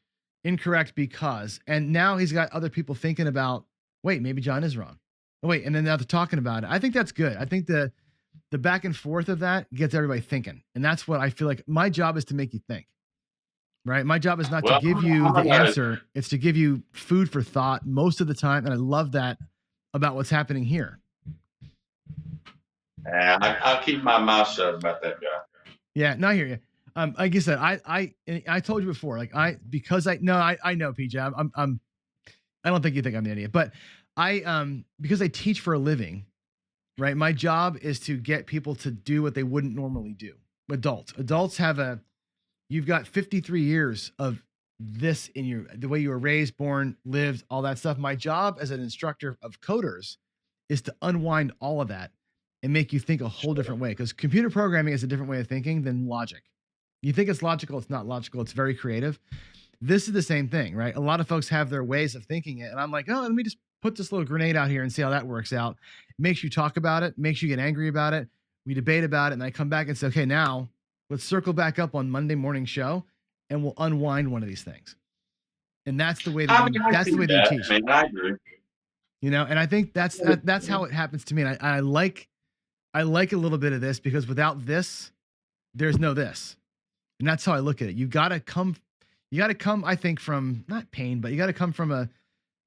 incorrect because, and now he's got other people thinking about, wait, maybe John is wrong. Oh, wait. And then now they're talking about it. I think that's good. I think the back and forth of that gets everybody thinking. And that's what I feel like my job is, to make you think, right? My job is not to give you the answer. It's to give you food for thought most of the time. And I love that about what's happening here. Yeah, I'll keep my mouth shut about that guy. Yeah, no, I hear you. Like you said, I told you before, like I know PJ, I don't think you think I'm an idiot, but because I teach for a living, right? My job is to get people to do what they wouldn't normally do. Adults you've got 53 years of this in the way you were raised, born, lived, all that stuff. My job as an instructor of coders is to unwind all of that and make you think a whole different way. Because computer programming is a different way of thinking than logic. You think it's logical, it's not logical, it's very creative. This is the same thing, right? A lot of folks have their ways of thinking it. And I'm like, oh, let me just put this little grenade out here and see how that works out. It makes you talk about it, makes you get angry about it. We debate about it. And I come back and say, okay, now let's circle back up on Monday morning show and we'll unwind one of these things. And that's the way that you teach. I agree. You know, and I think that's how it happens to me. And I like a little bit of this because without this, there's no this. And that's how I look at it. You got to come, I think, from not pain, but you got to come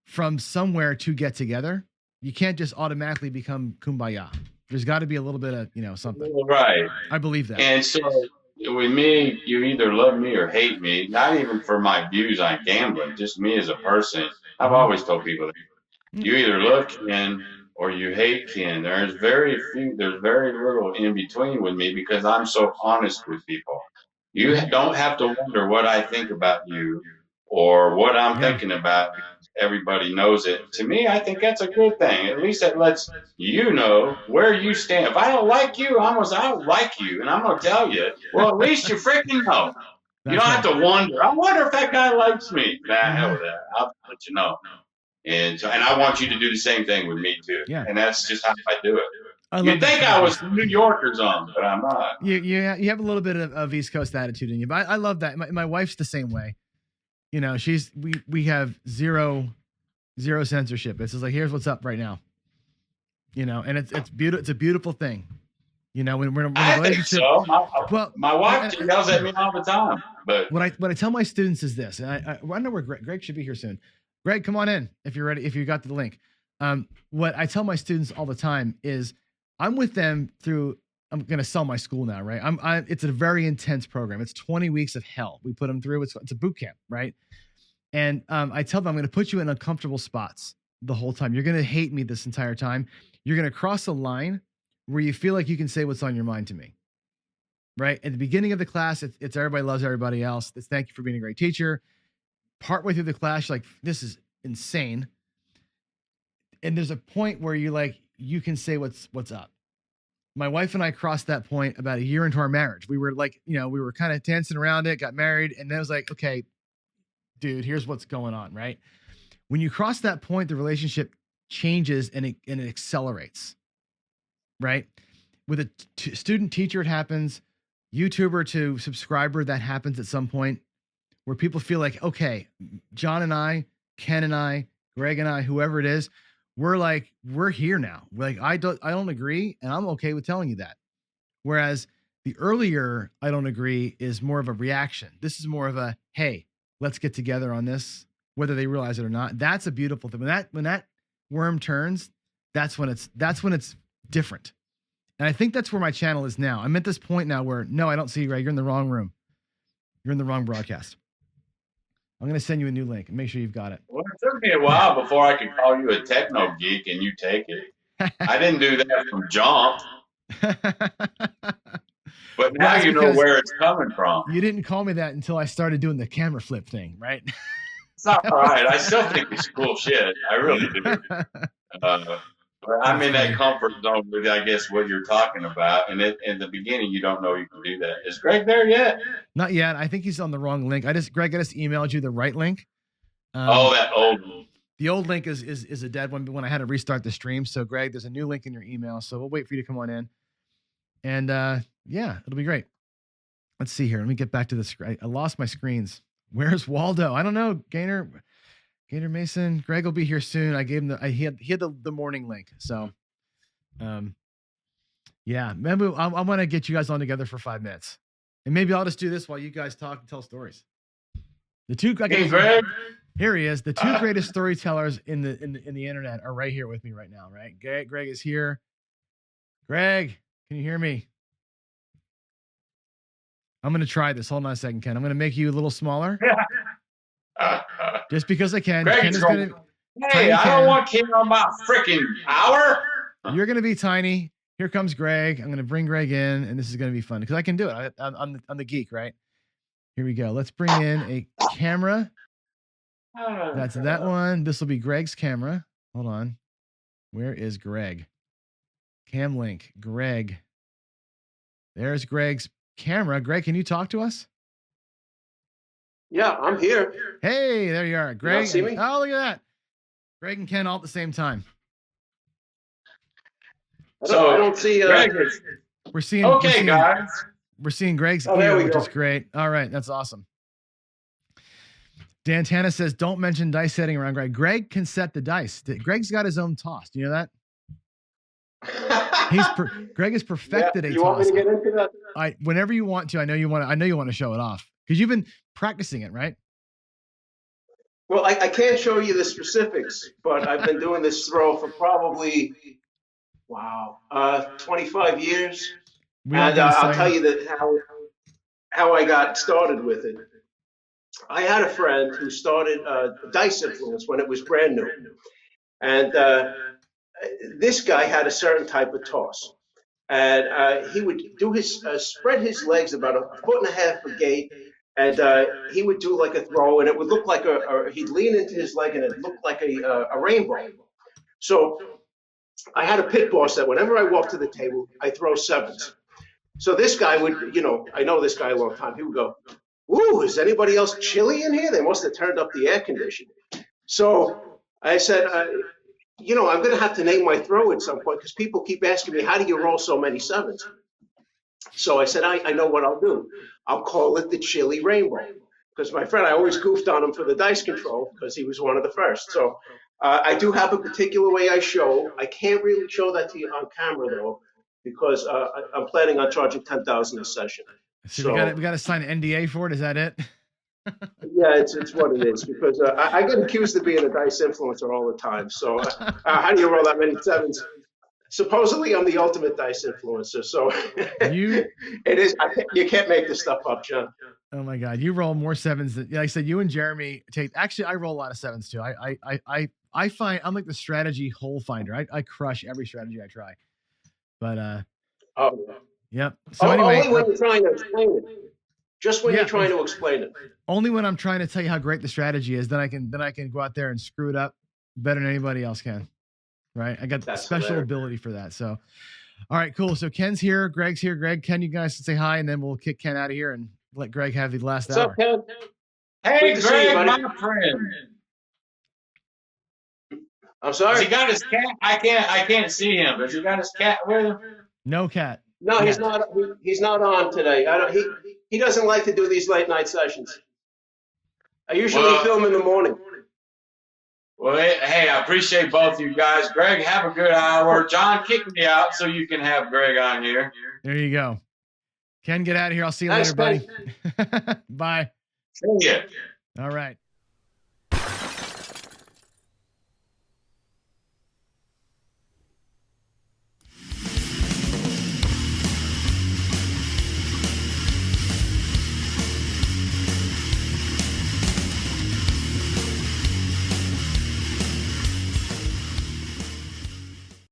from somewhere to get together. You can't just automatically become kumbaya. There's got to be a little bit of, something. Right. I believe that. And so with me, you either love me or hate me, not even for my views on gambling, just me as a person. I've always told people that you either love Ken or you hate Ken. There's very little in between with me because I'm so honest with people. You don't have to wonder what I think about you or what I'm thinking about. Everybody knows it. To me, I think that's a good thing. At least that lets you know where you stand. If I don't like you, I don't like you, and I'm going to tell you. Well, at least you freaking know. You don't have to wonder. I wonder if that guy likes me. Nah, hell with that. I'll let you know. And I want you to do the same thing with me too. Yeah. And that's just how I do it. You'd think I was New Yorkers on, but I'm not. You have a little bit of East Coast attitude in you, but I love that. My wife's the same way. We have zero censorship. It's just like, here's what's up right now. And it's beautiful. It's a beautiful thing. When we're in a relationship. So. My wife yells at me all the time. But what I tell my students is this, and I know where Greg should be here soon. Greg, come on in if you're ready. If you got the link. What I tell my students all the time is I'm with them through. I'm going to sell my school now, right? It's a very intense program. It's 20 weeks of hell. We put them through. It's a boot camp, right? And I tell them I'm going to put you in uncomfortable spots. the whole time. You're going to hate me this entire time. You're going to cross a line where you feel like you can say what's on your mind to me. Right? At the beginning of the class, it's everybody loves everybody else. It's thank you for being a great teacher. Partway through the class, you're like, this is insane. And there's a point where you can say what's up. My wife and I crossed that point about a year into our marriage. We were like, we were kind of dancing around it, got married. And then it was like, okay, dude, here's what's going on. Right? When you cross that point, the relationship changes and it accelerates. Right? With a student teacher, it happens. YouTuber to subscriber, that happens at some point where people feel like, okay, John and I, Ken and I, Greg and I, whoever it is, we're here now. We're like, I don't agree, and I'm okay with telling you that. Whereas the earlier I don't agree is more of a reaction. This is more of a, hey, let's get together on this, whether they realize it or not. That's a beautiful thing. When that worm turns, that's when it's different. And I think that's where my channel is now. I'm at this point now where, no, I don't see you, Greg. You're in the wrong room. You're in the wrong broadcast. I'm going to send you a new link and make sure you've got it. Well, it took me a while before I could call you a techno geek and you take it. I didn't do that from jump. But now you know where it's coming from. You didn't call me that until I started doing the camera flip thing, right? It's all right. I still think it's cool shit. I really do. I'm in that comfort zone with, I guess, what you're talking about. And in the beginning, you don't know you can do that. Is Greg there yet? Not yet. I think he's on the wrong link. Greg, I just emailed you the right link. That old one. The old link is a dead one when I had to restart the stream. So, Greg, there's a new link in your email. So we'll wait for you to come on in. And yeah, it'll be great. Let's see here. Let me get back to the screen. I lost my screens. Where's Waldo? I don't know. Gaynor Mason. Greg will be here soon. I gave him he had the morning link. So, yeah, maybe I want to get you guys on together for 5 minutes, and maybe I'll just do this while you guys talk and tell stories. Hey, Greg. Here he is. The two greatest storytellers in the internet are right here with me right now. Right, Greg is here. Greg, can you hear me? I'm going to try this. Hold on a second, Ken. I'm going to make you a little smaller. Just because I can. Ken is going to. Hey, I don't want Ken on my freaking hour. You're going to be tiny. Here comes Greg. I'm going to bring Greg in, and this is going to be fun because I can do it. I'm the geek, right? Here we go. Let's bring in a camera. That's that one. This will be Greg's camera. Hold on. Where is Greg? Cam link. Greg. There's Greg's camera. Greg, can you talk to us? Yeah, I'm here. Hey, there you are. Greg. You see me? Oh, look at that. Greg and Ken all at the same time. I don't see. Greg we're seeing. Guys. We're seeing Greg's ear, which is great. All right, that's awesome. Dan Tana says, "Don't mention dice setting around Greg. Greg can set the dice. Greg's got his own toss. Do you know that? Greg has perfected a toss. You want me to get into that? Whenever you want to. I know you want to show it off because you've been practicing it, right? Well, I can't show you the specifics, but I've been doing this throw for probably 25 years. And I'll tell you that how I got started with it. I had a friend who started Dice Influence when it was brand new. And this guy had a certain type of toss. And he would do spread his legs about 1.5 foot a gate. And he would do like a throw, and it would look like he'd lean into his leg, and it looked like a rainbow. So I had a pit boss that whenever I walk to the table, I throw sevens. So this guy would, I know this guy a long time. He would go, "Ooh, is anybody else chilly in here? They must have turned up the air conditioning." So I said, I'm going to have to name my throw at some point because people keep asking me, how do you roll so many sevens? So I said, I know what I'll do. I'll call it the Chili Rainbow because my friend, I always goofed on him for the dice control because he was one of the first. So I do have a particular way I show. I can't really show that to you on camera though, because I'm planning on charging $10,000 a session. So we got to sign an NDA for it. Is that it? Yeah, it's what it is because I get accused of being a dice influencer all the time. So how do you roll that many sevens? Supposedly, I'm the ultimate dice influencer. So it is. You can't make this stuff up, John. Oh my God, you roll more sevens than, like I said. You and Jeremy take. Actually, I roll a lot of sevens too. I I find I'm like the strategy hole finder. I crush every strategy I try. But Oh, yep. So anyway, only when you're trying to explain it. Just when you're trying to explain it. Only when I'm trying to tell you how great the strategy is, then I can go out there and screw it up better than anybody else can. Right? I got special ability for that. So, all right, cool. So Ken's here, Greg's here. Greg, Ken, you guys can say hi, and then we'll kick Ken out of here and let Greg have the last hour. What's up, Ken? Hey, Greg, my friend. I'm sorry. Has he got his cat? I can't see him. Has he got his cat with him? No cat. No, he's not. He's not on today. He doesn't like to do these late night sessions. I usually film in the morning. Well, hey, I appreciate both you guys. Greg, have a good hour. John, kick me out so you can have Greg on here. There you go. Ken, get out of here. I'll see you later, buddy. Bye. See ya. All right.